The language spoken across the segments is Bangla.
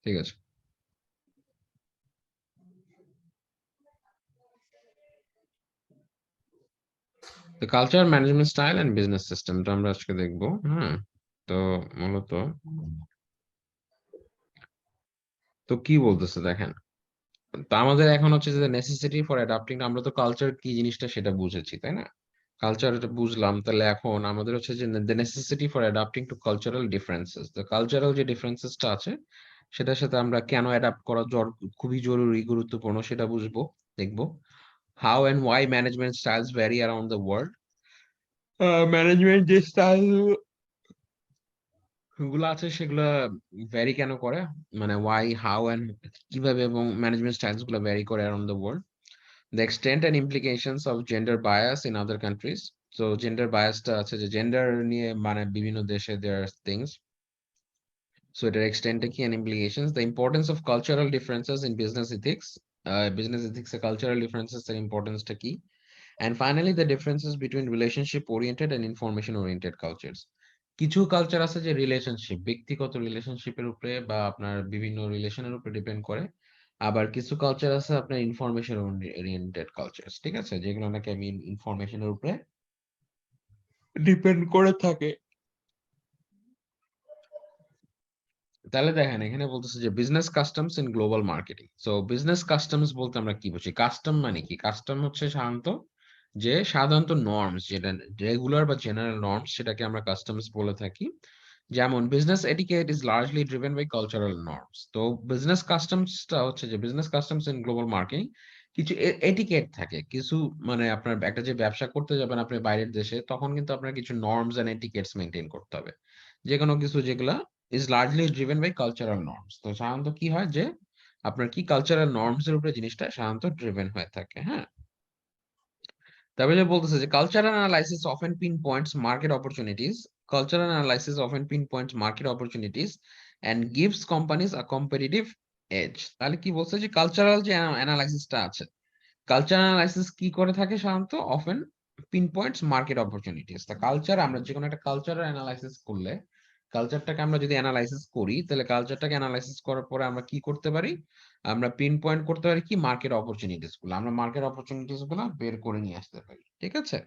ঠিক আছে। তো culture, management style and business সিস্টেমটা আমরা আজকে দেখবো। হ্যাঁ, তো মূলত তো কি বলতেছে দেখেন, তো আমাদের এখন হচ্ছে যে নেসেসিটি ফর অ্যাডাপ্টিং, আমরা তো কালচার কি জিনিসটা সেটা বুঝেছি, তাই না? কালচার বুঝলাম, তাহলে এখন আমাদের হচ্ছে যে the necessity for adapting to cultural differences, তো কালচারাল যে ডিফারেন্সেসটা আছে সেটার সাথে আমরা কেন অ্যাডাপ্ট করা খুবই জরুরি, গুরুত্বপূর্ণ সেটা বুঝবো, দেখবো। How and why management styles vary around the world, management যে স্টাইল গুলো আছে সেগুলো ভ্যারি কেন করে, মানে ওয়াই, হাউ এন্ড কিভাবে, এবং ম্যানেজমেন্ট স্টাইলস গুলো ভ্যারি করে around the world. The extent and implications of gender bias in other countries. So gender bias টা আছে যে জেন্ডার নিয়ে মানে বিভিন্ন দেশে there are things. So এটার extent টা কি and implications. The importance of cultural differences in business ethics. Business ethics A cultural differences এর importance টা কি? And finally the differences between relationship oriented and information oriented cultures. কিছু কালচার আছে যে রিলেশনশিপ, ব্যক্তিগত রিলেশনশিপের উপরে বা আপনার বিভিন্ন রিলেশনের উপরে ডিপেন্ড করে। আবার কিছু কালচার আছে আপনার ইনফরমেশন ওরিয়েন্টেড কালচার, ঠিক আছে, যেগুলো নাকি আমি ইনফরমেশনের উপরে ডিপেন্ড করে থাকে। তাহলে দেখেন এখানে বলতেছে যে business customs in global marketing. So business customs বলতে আমরা কি বুঝি? কাস্টম মানে কি? কাস্টম হচ্ছে সাধারণত নর্মস, যেটা রেগুলার বা জেনারেল নর্মস, সেটাকে আমরা কাস্টমস বলে থাকি। যেমন business etiquette is largely driven by cultural norms. তো বিজনেস কাস্টমসটা হচ্ছে যে business customs in global marketing, কিছু এটিকেট থাকে, কিছু মানে আপনার একটা যে ব্যবসা করতে যাবেন আপনি বাইরের দেশে, তখন কিন্তু আপনার কিছু নর্মস এন্ড এটিকেটস মেনটেন করতে হবে। যে কোনো কিছু যেগুলা is largely driven by cultural norms. তো সাধারণত কি হয় যে আপনার কি কালচারাল নর্মস এর উপরে জিনিসটা সাধারণত ড্রিভেন হয়ে থাকে। হ্যাঁ, তারপরে বলতেছে যে cultural analysis often pinpoints market opportunities, cultural analysis often pinpoints market opportunities and gives companies a competitive edge. তাহলে কি বলছে যে কালচারাল যে অ্যানালাইসিসটা আছে, কালচার অ্যানালাইসিস কি করে থাকে সাধারণত? Often pinpoints market opportunities. তা কালচার, আমরা যে কোনো একটা কালচারের অ্যানালাইসিস করলে, কালচারটাকে আমরা যদি অ্যানালাইসিস করি, তাহলে কালচারটাকে অ্যানালাইসিস করার পরে আমরা কি করতে পারি? আমরা পিন পয়েন্ট করতে পারি কি মার্কেট অপরচুনিটিস গুলো, আমরা মার্কেট অপরচুনিটিস গুলো বের করে নিয়ে আসতে পারি, ঠিক আছে।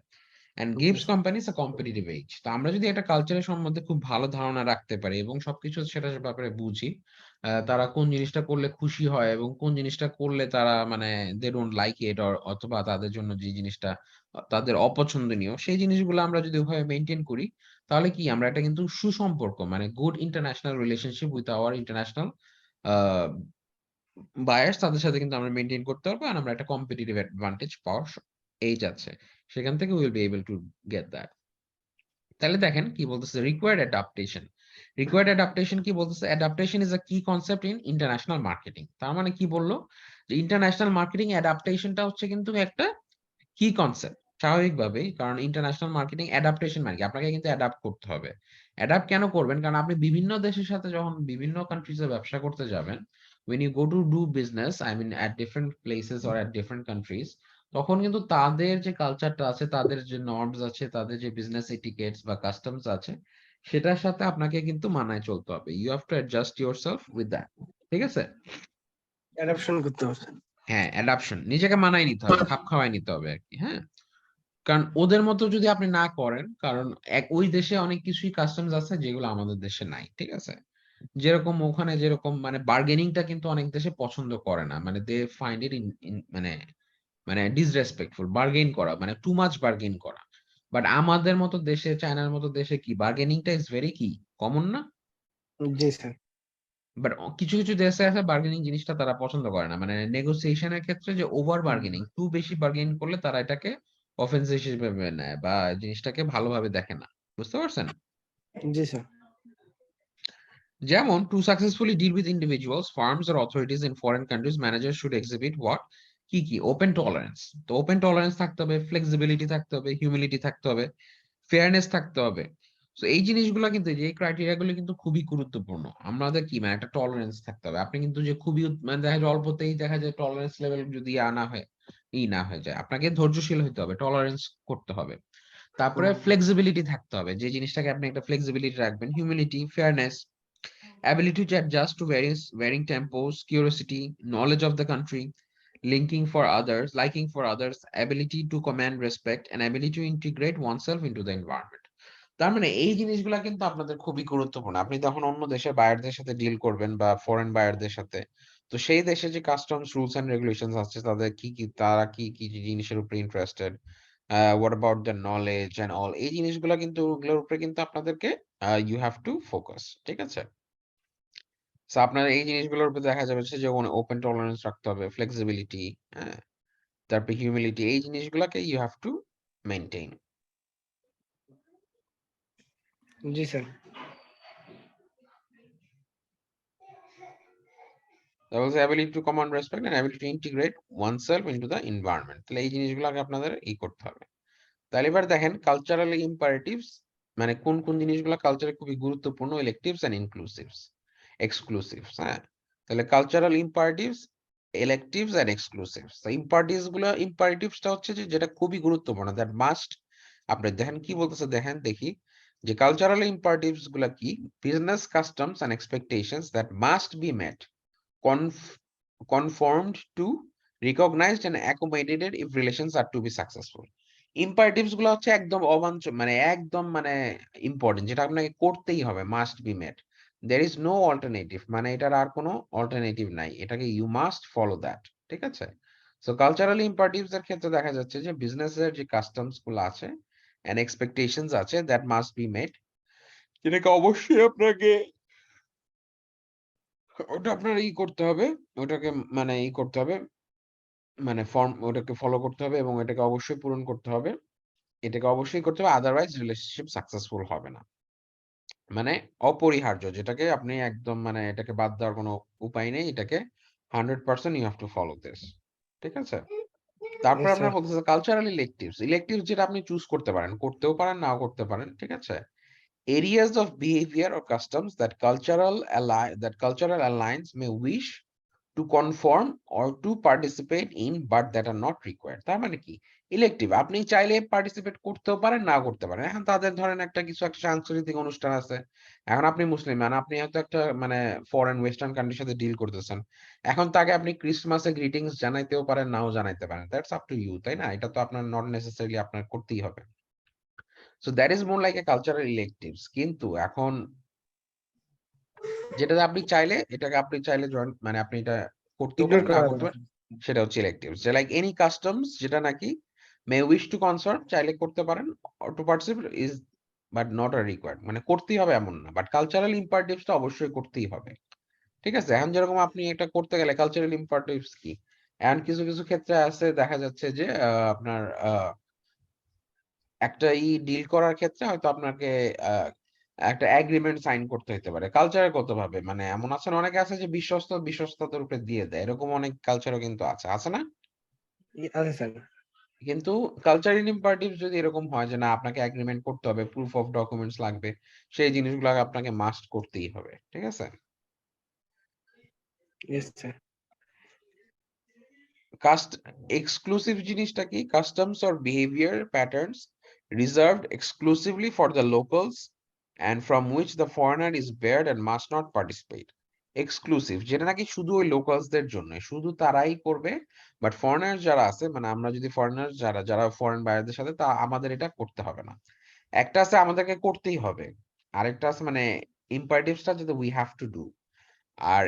এন্ড জি gives companies a competitive edge. তো আমরা যদি একটা কালচারের সম্বন্ধে খুব ভালো ধারণা রাখতে পারি এবং সবকিছু সেটার ব্যাপারে বুঝি, তারা কোন জিনিসটা করলে খুশি হয় এবং কোন জিনিসটা করলে তারা মানে দে ডোন্ট লাইক ইট, অথবা তাদের জন্য যে জিনিসটা তাদের অপছন্দনীয়, সেই জিনিসগুলো আমরা যদি ওইভাবে মেনটেন করি, তাহলে কি আমরা একটা কিন্তু সুসম্পর্ক মানে good international relationship with our international buyers, তাদের সাথে কিন্তু আমরা মেনটেন করতে পারবো, আর আমরা একটা কম্পিটিটিভ অ্যাডভান্টেজ পাওয়ার এইজ আছে, সেখান থেকে will be able to get that. তাহলে দেখেন কি বলতেছে, রিকোয়ার্ড অ্যাডাপ্টেশন। রিকোয়ার্ড অ্যাডাপ্টেশন কি বলতেছে? অ্যাডাপ্টেশন ইজ আ কি কনসেপ্ট ইন ইন্টারন্যাশনাল মার্কেটিং। তার মানে কি বললো? যে ইন্টারন্যাশনাল মার্কেটিং অ্যাডাপ্টেশনটা হচ্ছে কিন্তু একটা কি কনসেপ্ট, স্বাভাবিকভাবেই, কারণ ইন্টারন্যাশনাল মার্কেটিং অ্যাডাপ্টেশন মানে কি? আপনাকে কিন্তু অ্যাডাপ্ট করতে হবে। অ্যাডাপ্ট কেন করবেন? কারণ আপনি বিভিন্ন দেশের সাথে যখন বিভিন্ন কান্ট্রিজে ব্যবসা করতে যাবেন, when you go to do business, I mean at different places or at different countries, তখন কিন্তু তাদের যে কালচারটা আছে, তাদের যে নর্মস আছে, তাদের যে বিজনেস এটিকেটস বা কাস্টমস আছে, সেটার সাথে আপনাকে কিন্তু মানায় চলতে হবে। You have to adjust yourself with that, ঠিক আছে। অ্যাডাপশন করতে হবে। হ্যাঁ, অ্যাডাপশন, নিজেকে মানায় নিতে হবে, খাপ খাওয়াই নিতে হবে আর কি। হ্যাঁ, কারণ ওদের মতো যদি আপনি না করেন, কারণ ওই দেশে অনেক কিছুই কাস্টমস আছে যেগুলো আমাদের দেশে নাই, ঠিক আছে। যেরকম ওখানে যেরকম মানে বার্গেনিংটা কিন্তু অনেক দেশে পছন্দ করে না, মানে দে ফাইন্ড ইট মানে মানে ডিসরেসপেক্টফুল বার্গেন করা, মানে টু মাচ বার্গেন করা। বাট আমাদের মতো দেশে, চায়নার মতো দেশে কি বার্গেনিংটা ইজ ভেরি কি কমন না। জি স্যার। বাট কিছু কিছু দেশে আছে বার্গেনিং জিনিসটা তারা পছন্দ করে না, মানে নেগোসিয়েশনের ক্ষেত্রে যে ওভার বার্গেনিং, টু বেশি বার্গেনিং করলে তারা এটাকে অফেন্স হিসেবে নেয় বা জিনিসটাকে ভালোভাবে দেখে না। বুঝতে পারছেন? জি স্যার। যেমন to successfully deal with individuals, firms or authorities in foreign countries, manager should exhibit what, কি ওপেন টলারেন্স। তো ওপেন টলারেন্স থাকতে হবে, ফ্লেক্সিবিলিটি থাকতে হবে, হিউমিলিটি থাকতে হবে, ফেয়ারনেস থাকতে হবে। তো এই জিনিসগুলো কিন্তু, যে ক্রাইটেরিয়া গুলো কিন্তু খুবই গুরুত্বপূর্ণ। আমাদের কি মানে একটা টলারেন্স থাকতে হবে। আপনি কিন্তু যে খুবই মানে দেখা যায় অল্পতেই দেখা যায় টলারেন্স লেভেল যদি না হয়, না হয়ে যায়, আপনাকে ধৈর্যশীল হতে হবে, টলারেন্স করতে হবে। তারপরে ফ্লেক্সিবিলিটি থাকতে হবে, যে জিনিসটাকে আপনি একটা ফ্লেক্সিবিলিটি রাখবেন, humility, fairness, ability to adjust to varying tempos, curiosity, knowledge of the country, liking for others, ability to command respect, and ability to integrate oneself into the environment. তার মানে এই জিনিসগুলা কিন্তু আপনাদের খুবই গুরুত্বপূর্ণ। আপনি যখন অন্য দেশের বায়ারদের সাথে ডিল করবেন বা ফরেন বায়ারদের সাথে, তো সেই দেশে যে কাস্টমস রুলস এন্ড রেগুলেশনস আছে তাদের তারা কি জিনিসের উপরে interested, what about the knowledge and all, এই জিনিসগুলা কিন্তু ওগুলোর উপরে কিন্তু আপনাদেরকে you have to focus, ঠিক আছে? সো আপনার এই জিনিসগুলোর উপর দেখা যাবে যে ওপেন টলারেন্স রাখতে হবে, ফ্লেক্সিবিলিটি, হ্যাঁ? তারপরে হিউমিলিটি, এই জিনিসগুলাকে you have to maintain. G sir. That was the ability to command respect and ability to integrate oneself into the environment. তাহলে এই জিনিসগুলোকে আপনাদের করতে হবে। তাহলে এবার দেখেন কালচারাল ইম্পারেটিভস মানে কোন জিনিসগুলো কালচারে খুবই গুরুত্বপূর্ণ, ইলেকটিভস এন্ড এক্সক্লুসিভস, হ্যাঁ? তাহলে কালচারাল ইম্পারেটিভস, ইলেকটিভস এন্ড এক্সক্লুসিভস। তো ইম্পারেটিভসটা হচ্ছে যে যেটা খুবই গুরুত্বপূর্ণ, দ্যাট মাস্ট, আপনি দেখেন কি বলতেছে, দেখি যে কালচারাল ইম্পারেটিভস গুলা কি, business customs and expectations that must be met, conformed to, recognized and accommodated if relations are to be successful. Imperatives গুলো হচ্ছে একদম একদম ইম্পর্টেন্ট, যেটা আপনাকে করতেই হবে, must be met, there is no alternative, মানে এটার আর কোনো অল্টারনেটিভ নাই, এটাকে ইউ মাস্ট ফলো দ্যাট, ঠিক আছে? সো কালচারাল ইম্পারেটিভস এর ক্ষেত্রে দেখা যাচ্ছে যে বিজনেসের যে কাস্টমস গুলো আছে এন্ড এক্সপেকটেশনস আছে দ্যাট মাস্ট বি মেট, যেটাকে অবশ্যই আপনাকে ওটা আপনার করতে হবে, ওটাকে করতে হবে, ওটাকে ফলো করতে হবে এবং এটাকে অবশ্যই পূরণ করতে হবে। এটাকে অবশ্যই করতে হবে, আদারওয়াইজ রিলেশনশিপ সাকসেসফুল হবে না। মানে অপরিহার্য, যেটাকে আপনি একদম এটাকে বাদ দেওয়ার কোনো উপায় নেই। এটাকে 100% you have to follow this. ঠিক আছে? তারপর ইয়েস স্যার। আপনার বলতেছে কালচারাল ইলেকটিভস। ইলেকটিভস যেটা আপনি চুজ করতে পারেন, করতেও পারেন, নাও করতে পারেন। ঠিক আছে? Areas of behavior or customs that cultural alliance may wish to conform or to participate in but that are not required. তার মানে কি, ইলেকটিভ আপনি চাইলে পার্টিসিপেট করতেও পারেন, না করতে পারেন। এখন তাদের ধরেন একটা সাংস্কৃতিক অনুষ্ঠান আছে, এখন আপনি মুসলিম, আপনি হয়তো একটা ফরেন ওয়েস্টার্ন কান্ট্রির সাথে ডিল করতেছেন, এখন তাকে আপনি ক্রিসমাসে গ্রিটিংস জানাইতেও পারেন, নাও জানাইতে পারেন, দ্যাটস আপ টু ইউ, তাই না? এটা তো আপনার নট নেসেসারিলি আপনার করতেই হবে। So that is more like a cultural ইলেকটিভস। কিন্তু এখন যেটাতে আপনি চাইলে জয়েন আপনি এটা করতেও ইগনোর পারেন, না করা যাবে করতে না। পারেন, সেটা হচ্ছে ইলেকটিভস। যে লাইক এনি কাস্টমস যেটা নাকি মে উইশ টু কনসার্ট, চাইলে করতে পারেন, or to participate is but not a required, করতেই হবে এমন না। বাট কালচারাল ইম্পারেটিভসটা অবশ্যই করতেই হবে। ঠিক আছে? এখন যেরকম আপনি এটা করতে গেলে কালচারাল ইম্পারেটিভস কি? এখন কিছু ক্ষেত্রে আছে, দেখা যাচ্ছে যে আপনার একটা ডিল করার ক্ষেত্রে হয়তো আপনাকে একটা এগ্রিমেন্ট সাইন করতে হইতে পারে। কালচারে কতভাবে এমন আছে না, অনেকে আছে যে বিশ্বস্ততার উপরে দিয়ে দেয়। এরকম অনেক কালচারও কিন্তু আছে। আছে না? আছে স্যার। কিন্তু কালচারাল ইম্পারেটিভস যদি এরকম হয় যে না আপনাকে এগ্রিমেন্ট করতে হবে, প্রুফ অফ ডকুমেন্টস লাগবে, সেই জিনিসগুলো আপনাকে মাস্ট করতেই হবে। ঠিক আছে? Yes sir. কাস্ট এক্সক্লুসিভ জিনিসটা কি? Customs or behaviour patterns reserved exclusively for the locals and from which the foreigner is barred and must not participate. Exclusive, যেটা নাকি শুধু ওই লোকালসদের জন্য, শুধু তারাই করবে। বাট ফরেনার যারা আছে, আমরা যদি ফরেনার যারা ফরেন বায়ারদের সাথে, তা আমাদের এটা করতে হবে না। একটা আছে আমাদেরকে করতেই হবে, আরেকটা আছে ইম্পারেটিভসটা যেটা উই হ্যাভ টু ডু। আর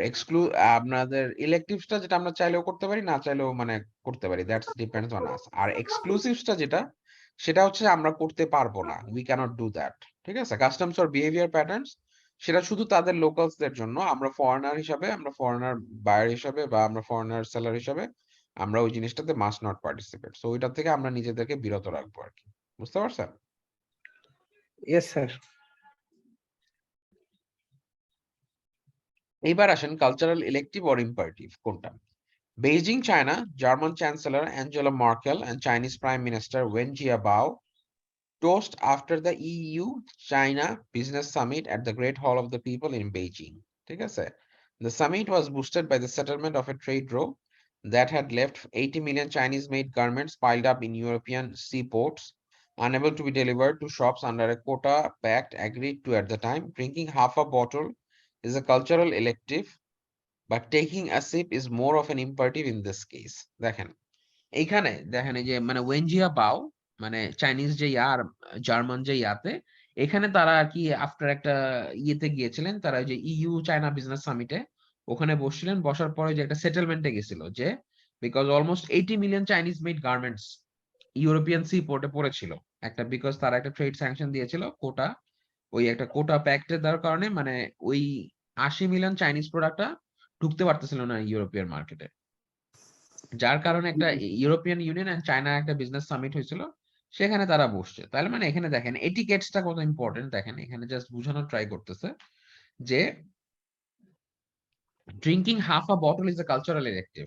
আপনাদের ইলেকটিভসটা যেটা আমরা চাইলেও করতে পারি, না চাইলেও করতে পারি, দ্যাটস ডিপেন্ডস অন আস। আর এক্সক্লুসিভসটা যেটা, সেটা হচ্ছে আমরা করতে পারবো না, উই ক্যানট ডু দ্যাট। ঠিক আছে? কাস্টমস অর বিহেভিয়ার প্যাটার্নস, সেটা শুধু তাদের লোকালসদের জন্য। আমরা ফরেনার হিসাবে, আমরা ফরেনার বায়ার হিসাবে, বা আমরা ফরেনার সেলার হিসাবে আমরা ওই জিনিসটাতে মাস্ট নট পার্টিসিপেট। সো ওইটা থেকে আমরা নিজেদেরকে বিরত রাখবো আর কি। বুঝতে পারছেন? Yes sir. এইবার আসেন কালচারাল ইলেকটিভ অর ইম্পারেটিভ কোনটা। Beijing, China, German Chancellor Angela Merkel and Chinese Prime Minister Wen Jiabao toast after the EU-China Business Summit at the Great Hall of the People in Beijing. ঠিক আছে? The summit was boosted by the settlement of a trade row that had left 80 million Chinese-made garments piled up in European seaports, unable to be delivered to shops under a quota pact agreed to at the time. Drinking half a bottle is a cultural elective, but taking a sip is more of an imperative in this case. দেখেন এইখানে দেখেন এই যে মানে ওয়েনজিয়া বাও মানে চাইনিজ যে আর জার্মান যে ইয়াতে এখানে তারা আর কি আফটার একটা ইয়েতে গিয়েছিলেন তারা ওই যে ইইউ চায়না বিজনেস সামিটে ওখানে বসছিলেন বসার পরে যে একটা সেটেলমেন্টে গেছিল যে because almost 80 million Chinese made garments European sea পোর্টে পড়েছিল একটা বিকজ তারা একটা ট্রেড স্যাংশন দিয়েছিল কোটা ওই একটা কোটা প্যাক্টে দেওয়ার কারণে মানে ওই 80 মিলিয়ন চাইনিজ প্রোডাক্টটা ঢুকতে পারতেছিল না ইউরোপিয়ান মার্কেটে যার কারণে একটা ইউরোপিয়ান ইউনিয়ন এন্ড চায়না একটা বিজনেস সামিট হয়েছিল সেখানে তারা বসছে তাহলে মানে এখানে দেখেন এটিকেটসটা কত ইম্পর্টেন্ট দেখেন এখানে জাস্ট বোঝানোর ট্রাই করতেছে যে drinking half a bottle is a cultural elective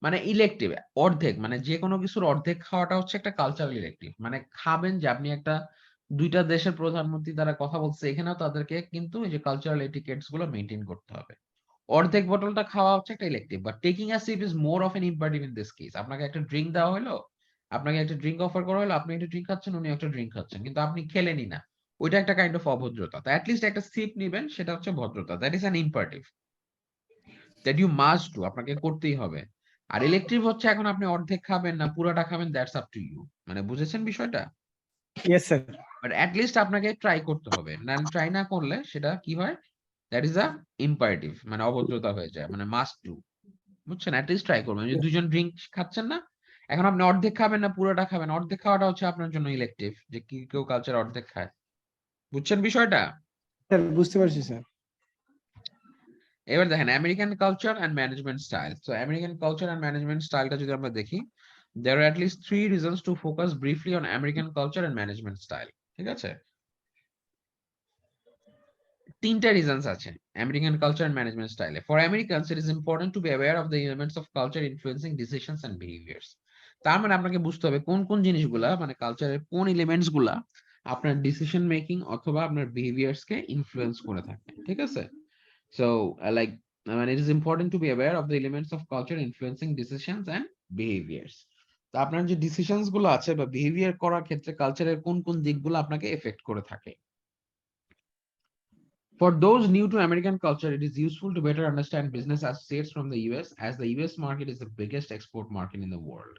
মানে ইলেকটিভ অর্ধেক মানে যে কোনো কিছুর অর্ধেক খাওয়াটা হচ্ছে একটা কালচারাল ইলেকটিভ মানে খাবেন যে আপনি একটা দুইটা দেশের প্রধানমন্ত্রী দ্বারা কথা বলছে এখানেও তাদেরকে কিন্তু এই যে কালচারাল এটিকেটস গুলো মেনটেন করতে হবে অর্ধেক বোতলটা খাওয়া হচ্ছে একটা elective but taking a sheep is more of N imperative in this case আপনাকে একটা ড্রিঙ্ক দেওয়া হলো আপনাকে একটা ড্রিঙ্ক অফার করা হলো আপনি একটা ড্রিঙ্ক খাচ্ছেন উনি একটা ড্রিঙ্ক খাচ্ছেন কিন্তু আপনি খেলেনই না ওইটা একটা কাইন্ড অফ অভদ্রতা তো অ্যাটলিস্ট একটা সিপ নিবেন সেটা হচ্ছে ভদ্রতা that is an imperative that you must do আপনাকে করতেই হবে আর ইলেকটিভ হচ্ছে এখন আপনি অর্ধেক খাবেন না পুরোটা খাবেন দ্যাটস আপ টু ইউ মানে বুঝেছেন বিষয়টা Yes, sir. বাট অ্যাটলিস্ট আপনাকে ট্রাই করতে হবে না ট্রাই না করলে সেটা কি হয় দ্যাট ইজ আ ইম্পারেটিভ মানে অভদ্রতা হয়ে যায় মানে মাস্ট ডু বুঝছেন অ্যাটলিস্ট ট্রাই করবেন যে দুজন ড্রিঙ্ক খাচ্ছেন না এখন আপনি অর্ধেক খাবেন না পুরোটা খাবেন অর্ধেক খাওয়াটা হচ্ছে আপনার জন্য ইলেকটিভ যে কি কেউ কালচার অর্ধেক খায় বুঝছেন বিষয়টা স্যার বুঝতে পারছি স্যার। এবার দেখেন American culture and management style so American culture and management স্টাইলটা যদি আমরা দেখি there are at least 3 reasons to focus briefly on American culture and management style ঠিক আছে তিনটা রিজনস আছে আমেরিকান কালচার এন্ড ম্যানেজমেন্ট স্টাইলে for Americans it is important to be aware of the elements of culture influencing decisions and behaviours তার মানে আপনাকে বুঝতে হবে কোন কোন জিনিসগুলা মানে কালচারের কোন এলিমেন্টস গুলা আপনার ডিসিশন মেকিং অথবা আপনার বিহেভিয়ার্স কে ইনফ্লুয়েন্স করে থাকে ঠিক আছে সো লাইক মানে it is important to be aware of the elements of culture influencing decisions and behaviours তো আপনার যে ডিসিশনস গুলো আছে বা বিহেভিয়ার করার ক্ষেত্রে কালচারের কোন কোন দিকগুলো আপনাকে এফেক্ট করে থাকে For those new to American culture, it is useful to better understand business associates from the US, as the US market is the biggest export market in the world.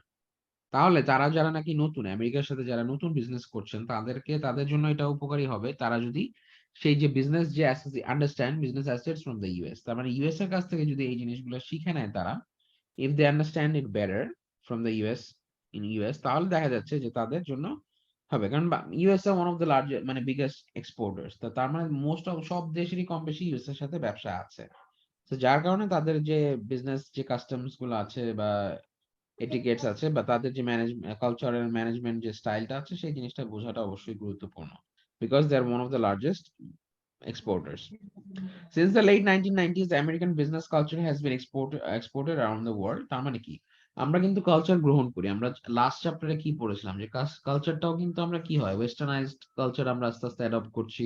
তাহলে তারা যারা নাকি নতুন আমেরিকার সাথে যারা নতুন বিজনেস করছেন তাদেরকে তাদের জন্য এটা উপকারী হবে তারা যদি সেই যে বিজনেস যে understand business assets from the US তার মানে ইউএস এর কাছ থেকে যদি এই জিনিসগুলো শিখে নেয় তারা if they understand it better from the US in US তাহলে দেখা যাচ্ছে যে তাদের জন্য হবে কারণ USA one of the largest মানে বিগেস্ট এক্সপোর্টার্স তো তার মানে মোস্ট অফ সব দেশেরই কম বেশি ইউএস এর সাথে ব্যবসা আছে তো যার কারণে তাদের যে বিজনেস যে কাস্টমস গুলো আছে বা এটিকেটস আছে বা তাদের যে ম্যানেজমেন্ট কালচারাল ম্যানেজমেন্ট যে স্টাইলটা আছে সেই জিনিসটা বোঝাটা অবশ্যই গুরুত্বপূর্ণ because they are one of the largest exporters. Since the late 1990s, the American business culture has been exported around the world. তার মানে কি আমরা কিন্তু কালচার গ্রহণ করি আমরা লাস্ট চ্যাপ্টারে কি পড়েছিলাম যে কালচারটাও কিন্তু আমরা কি হয় ওয়েস্টার্নাইজড কালচার আমরা আস্তে আস্তে অ্যাডপ্ট করছি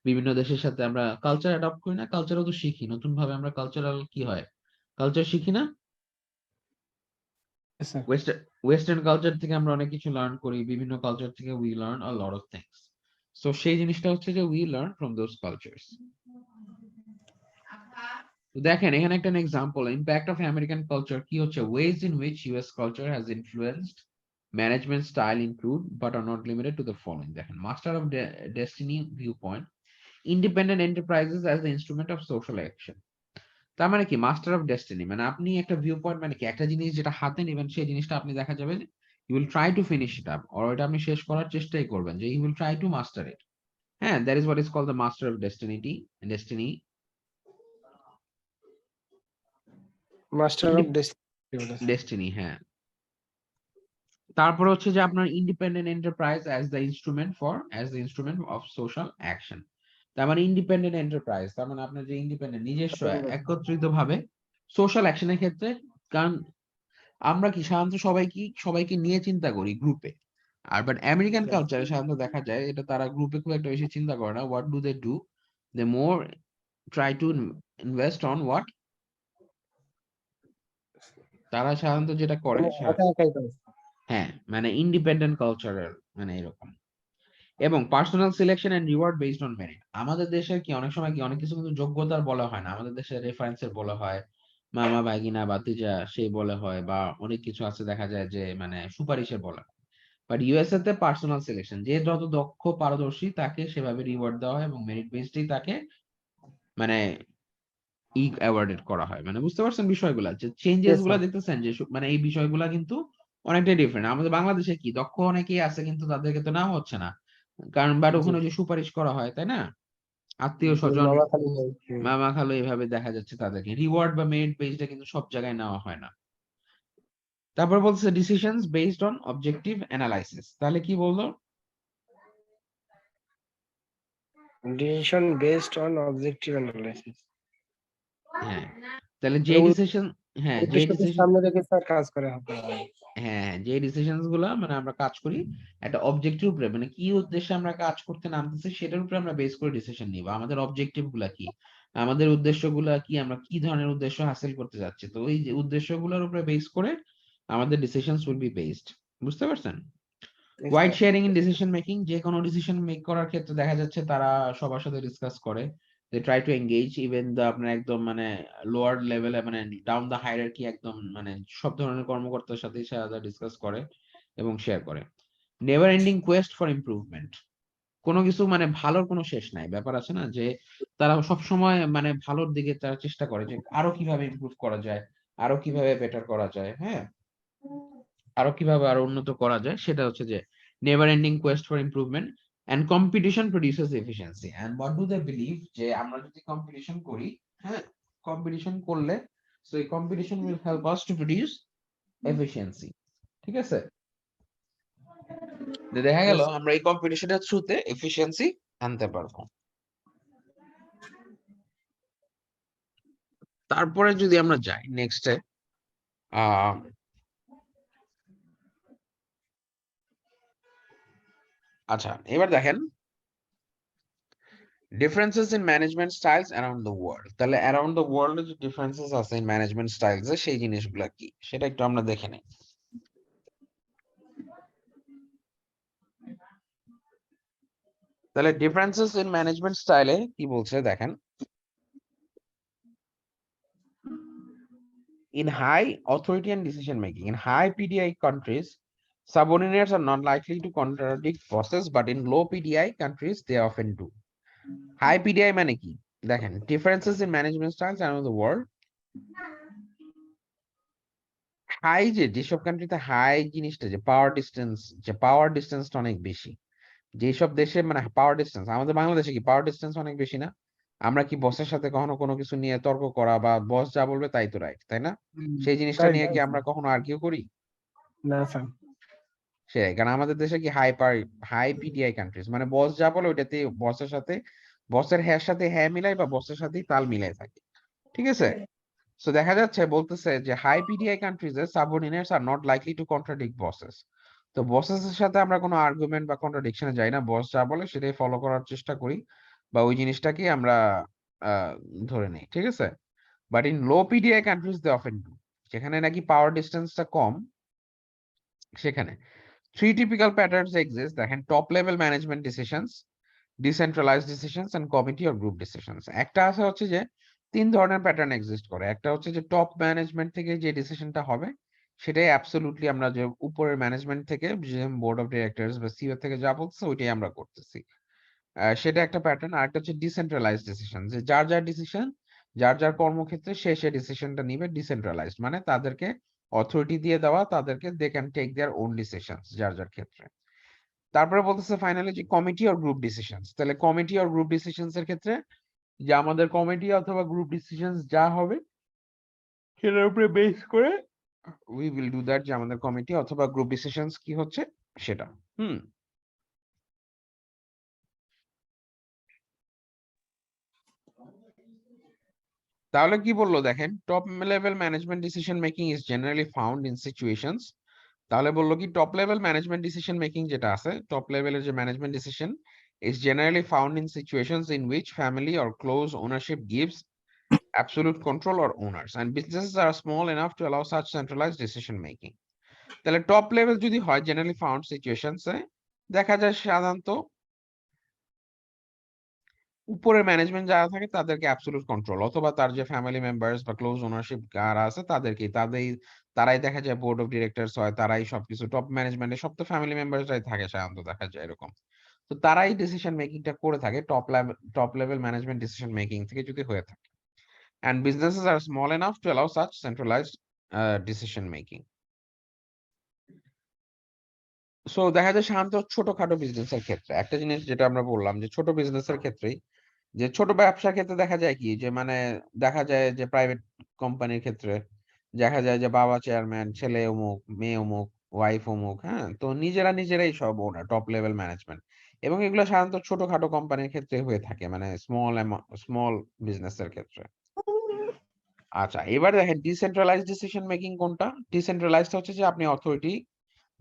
বিভিন্ন দেশের সাথে আমরা কালচার অ্যাডপ্ট করি না কালচারও তো শিখি নতুন ভাবে আমরা কালচারাল কি হয় কালচার শিখি না Yes, sir. ওয়েস্টার্ন কালচার থেকে আমরা অনেক কিছু লার্ন করি বিভিন্ন কালচার থেকে we learn a lot of things so সেই জিনিসটা হচ্ছে যে we learn from those cultures দেখেন এখানে একটা example impact of American culture কি হচ্ছে ways in which US culture has influenced management style include but are not limited to the following দেখেন master of destiny view point independent enterprises as the instrument of social action তার মানে কি মাস্টার অফ ডেস্টিনি মানে আপনি একটা ভিউ পয়েন্ট মানে কি একটা জিনিস যেটা হাতে নেবেন সেই জিনিসটা আপনি দেখা যাবে you will try to finish it up or এটা আপনি শেষ করার চেষ্টাই করবেন যে you will try to master it হ্যাঁ that is what is called the master of destiny Master of Destiny. Destiny হ্যাঁ তারপরে হচ্ছে যে আপনার independent enterprise as the instrument of social action তার মানে ইন্ডিপেন্ডেন্ট এন্টারপ্রাইজ তার মানে আপনার যে ইন্ডিপেন্ডেন্ট নিজস্ব একত্রিত ভাবে সোশ্যাল অ্যাকশনের ক্ষেত্রে কারণ আমরা কি সাধারণত সবাইকে নিয়ে চিন্তা করি গ্রুপে আর বাট আমেরিকান কালচারে সাধারণত দেখা যায় এটা তারা গ্রুপে খুব একটা বেশি চিন্তা করে না what do they more try to invest on what তারা সাধারণত যেটা করে মানে একা একাই করে। হ্যাঁ মানে ইন্ডিপেন্ডেন্ট কালচারের মানে এরকম এবং personal selection and reward based on merit. আমাদের দেশের কি অনেক সময় কি অনেক কিছু কিন্তু যোগ্যতার বলা হয় না, আমাদের দেশে রেফারেন্সের বলা হয়, মামা ভাগিনা ভাতিজা সেই বলে হয়, বা অনেক কিছু আছে দেখা যায় যে মানে সুপারিশের বলা হয়। বাট ইউএসএ তে পার্সোনাল সিলেকশন, যে যত দক্ষ পারদর্শী তাকে সেভাবে রিওয়ার্ড দেওয়া হয় এবং মেরিট বেসডই তাকে মানে অ্যাওয়ার্ডেড করা হয়। মানে বুঝতে পারছেন বিষয়গুলা, যে চেঞ্জেস Yes, গুলা sir. দেখতেছেন যে মানে এই বিষয়গুলা কিন্তু অনেকটাই ডিফারেন্ট। আমাদের বাংলাদেশে কি দক্ষ অনেকেই আছে কিন্তু তাদেরকে তো নেওয়া হচ্ছে না, কারণ বাট জি। ওখানে যে সুপারিশ করা হয়, তাই না? আত্মীয় জি, স্বজন, মামা খালু ভাই। মামা খালু এভাবে দেখা যাচ্ছে তাদেরকে রিওয়ার্ড বা মেরিট বেসড কিন্তু সব জায়গায় নেওয়া হয় না। তারপর বলছে decisions based on objective analysis. তাহলে কি বললো? Decision based on objective analysis. হ্যাঁ, তাহলে যে মানে ডিসিশন, হ্যাঁ যে উদ্দেশ্যকে ডিসিশন, সামনে রেখে স্যার কাজ করে হবে। হ্যাঁ যে ডিসিশনস গুলা মানে আমরা কাজ করি একটা অবজেক্টিভ উপরে, মানে কি উদ্দেশ্যে আমরা কাজ করতে নামতেছি সেটার উপরে আমরা বেস করে ডিসিশন নিব। আমাদের অবজেক্টিভ গুলা কি, আমাদের উদ্দেশ্যগুলা কি, আমরা কি ধরনের উদ্দেশ্য হাসিল করতে যাচ্ছি, তো ওই যে উদ্দেশ্যগুলোর উপরে বেস করে আমাদের ডিসিশনস উইল বি বেসড। বুঝতে পারছেন? Yes, wide sir. Sharing in decision making, যে কোনো ডিসিশন মেক করার ক্ষেত্রে দেখা যাচ্ছে তারা সবার সাথে ডিসকাস করে, they try to engage even the আপনার একদম মানে লোয়ার লেভেলে মানে ডাউন দা হায়ারার্কি একদম মানে সব ধরনের কর্মকর্তার সাথে সারা ডিসকাস করে এবং শেয়ার করে। Never ending quest for improvement, কোনো কিছু মানে ভালোর কোনো শেষ নাই, ব্যাপার আছে না যে তারা সব সময় মানে ভালোর দিকে তারা চেষ্টা করে যে আরো কিভাবে ইমপ্রুভ করা যায়, আরো কিভাবে বেটার করা যায়, হ্যাঁ আরো কিভাবে আরো উন্নত করা যায়, সেটা হচ্ছে যে never ending quest for improvement. And competition produces efficiency, and what do they believe, যে আমরা যদি কম্পিটিশন করি, হ্যাঁ কম্পিটিশন করলে সো এই competition will help us to produce efficiency. ঠিক আছে, যে দেখা গেল Yes. আমরা এই কম্পিটিশনের থ্রুতে এফিসিয়েন্সি আনতে পারবো। তারপরে যদি আমরা যাই নেক্সটে, আহ আচ্ছা এবার দেখেন differences in management styles around the world. তাহলে অ্যারাউন্ড দ্য ওয়ার্ল্ড যে ডিফারেন্সেস আছে ইন ম্যানেজমেন্ট স্টাইলস সেই জিনিসগুলো কি সেটা একটু আমরা দেখে নিই। তাহলে ডিফারেন্সেস ইন ম্যানেজমেন্ট স্টাইলে কি বলছে দেখেন, in high authority and decision making, in high PDI countries, subordinates are not likely to contradict bosses, but in low PDI countries, they often do. High PDI মানে কি? দেখেন, differences in management styles around the world. High যেসব কান্ট্রিতে হাই জিনিসটা যে পাওয়ার ডিস্টেন্সটা অনেক বেশি, যেসব দেশে মানে পাওয়ার ডিস্টেন্স, আমাদের বাংলাদেশে কি পাওয়ার ডিস্টেন্স অনেক বেশি না? আমরা কি বসের সাথে কখনো কোনো কিছু নিয়ে তর্ক করা বা বস যা বলবে তাই তো রাইট, তাই না? সেই জিনিসটা Right, নিয়ে কি right, sir. আমরা কখনো আর্কিউ করি? না স্যার। সেটাই, কারণ আমাদের দেশে কি হাই পিডিআই কান্ট্রিজ, মানে বস যা বলে ওইটাতে বসের সাথে বসের হ্যাঁ সাথে হ্যাঁ মিলাই বা বসের সাথে তাল মিলাই থাকে। ঠিক আছে, সো দেখা যাচ্ছে বলতেছে যে হাই পিডিআই কান্ট্রিজ এর সাবঅর্ডিনেটস are not likely to contradict buses. তো বসেস এর সাথে আমরা কোনো আর্গুমেন্ট বা কন্ট্রাডিকশনে যাই না, বস যা বলে সেটাই ফলো করার চেষ্টা করি বা ওই জিনিসটাকে আমরা আহ, ধরে নেই। ঠিক আছে, but in low PDI countries they often do, যেখানে নাকি পাওয়ার ডিস্টেন্সটা কম সেখানে three typical patterns exist, দেখেন top level management decisions, decentralized decisions and committee or group decisions. একটা আছে হচ্ছে যে তিন ধরনের প্যাটার্ন এক্সিস্ট করে। একটা হচ্ছে যে টপ ম্যানেজমেন্ট থেকে যে ডিসিশনটা হবে সেটাই অ্যাবসলিউটলি আমরা যে উপরের ম্যানেজমেন্ট থেকে যে বোর্ড অফ ডিরেক্টরস বা সিও থেকে যা বলছে ওইটাই আমরা করতেছি, সেটা একটা প্যাটার্ন। আর একটা হচ্ছে ডিসেন্ট্রালাইজড ডিসিশন, যে যার যার ডিসিশন যার যার কর্মক্ষেত্রে সে সে ডিসিশনটা নিবে। ডিসেন্ট্রালাইজড মানে তাদেরকে অথরিটি দিয়ে দেওয়া, তাদেরকে they can take their own decisions যার যার ক্ষেত্রে। তারপরে বলতেছে ফাইনালি যে কমিটি অর গ্রুপ ডিসিশনস। তাহলে কমিটি অর গ্রুপ ডিসিশনস এর ক্ষেত্রে যে আমাদের কমিটি অথবা গ্রুপ ডিসিশনস যা হবে সেটার উপরে বেস করে উই উইল ডু দ্যাট, যে আমাদের কমিটি অথবা গ্রুপ ডিসিশনস কি হচ্ছে সেটা। হুম, তাহলে কি বললো দেখেন, top level management decision making is generally found in situations. তাহলে বললো কি top level management decision making যেটা আছে, টপ লেভেলের যে management decision is generally found in situations in which family or close ownership gives absolute control or owners and businesses are small enough to allow such centralized decision making. তাহলে টপ লেভেল যদি হয় জেনারেলি ফাউন্ড সিচুয়েশনস এ দেখা যায় সাধারণত উপরের ম্যানেজমেন্ট যারা থাকে তাদেরকে অ্যাবসলিউট কন্ট্রোল, অথবা তার যে ফ্যামিলি মেম্বার্স বা ক্লোজ ওনারশিপ যারা আছে তারাই দেখা যায় বোর্ড অফ ডিরেক্টরস হয়, তারাই সবকিছু টপ ম্যানেজমেন্টে সব তো ফ্যামিলি মেম্বার্সরাই থাকে সাধারণত, দেখা যায় এরকম। তো তারাই ডিসিশন মেকিংটা করে থাকে, top level management decision making থেকে যদি হয়ে থাকে। And businesses are small enough to allow such centralized decision making. So দেখা যায় সাধারণত ছোটখাটো বিজনেসের ক্ষেত্রে একটা জিনিস যেটা আমরা বললাম যে ছোট বিজনেসের ক্ষেত্রেই, যে ছোট ব্যবসার ক্ষেত্রে দেখা যায় কি যে মানে দেখা যায় যে প্রাইভেট কোম্পানির ক্ষেত্রে দেখা যায় যে বাবা চেয়ারম্যান, ছেলে অমুক, মেয়ে অমুক, ওয়াইফ অমুক, হ্যাঁ, তো নিজেরাই সব ওনার, টপ লেভেল ম্যানেজমেন্ট। এবং এগুলো সাধারণত ছোটখাটো কোম্পানির ক্ষেত্রে হয়ে থাকে, মানে স্মল বিজনেসের ক্ষেত্রে। আচ্ছা, এবার দেখেন ডিসেন্ট্রালাইজড ডিসিশন মেকিং কোনটা? ডিসেন্ট্রালাইজড হচ্ছে যে আপনি অথরিটি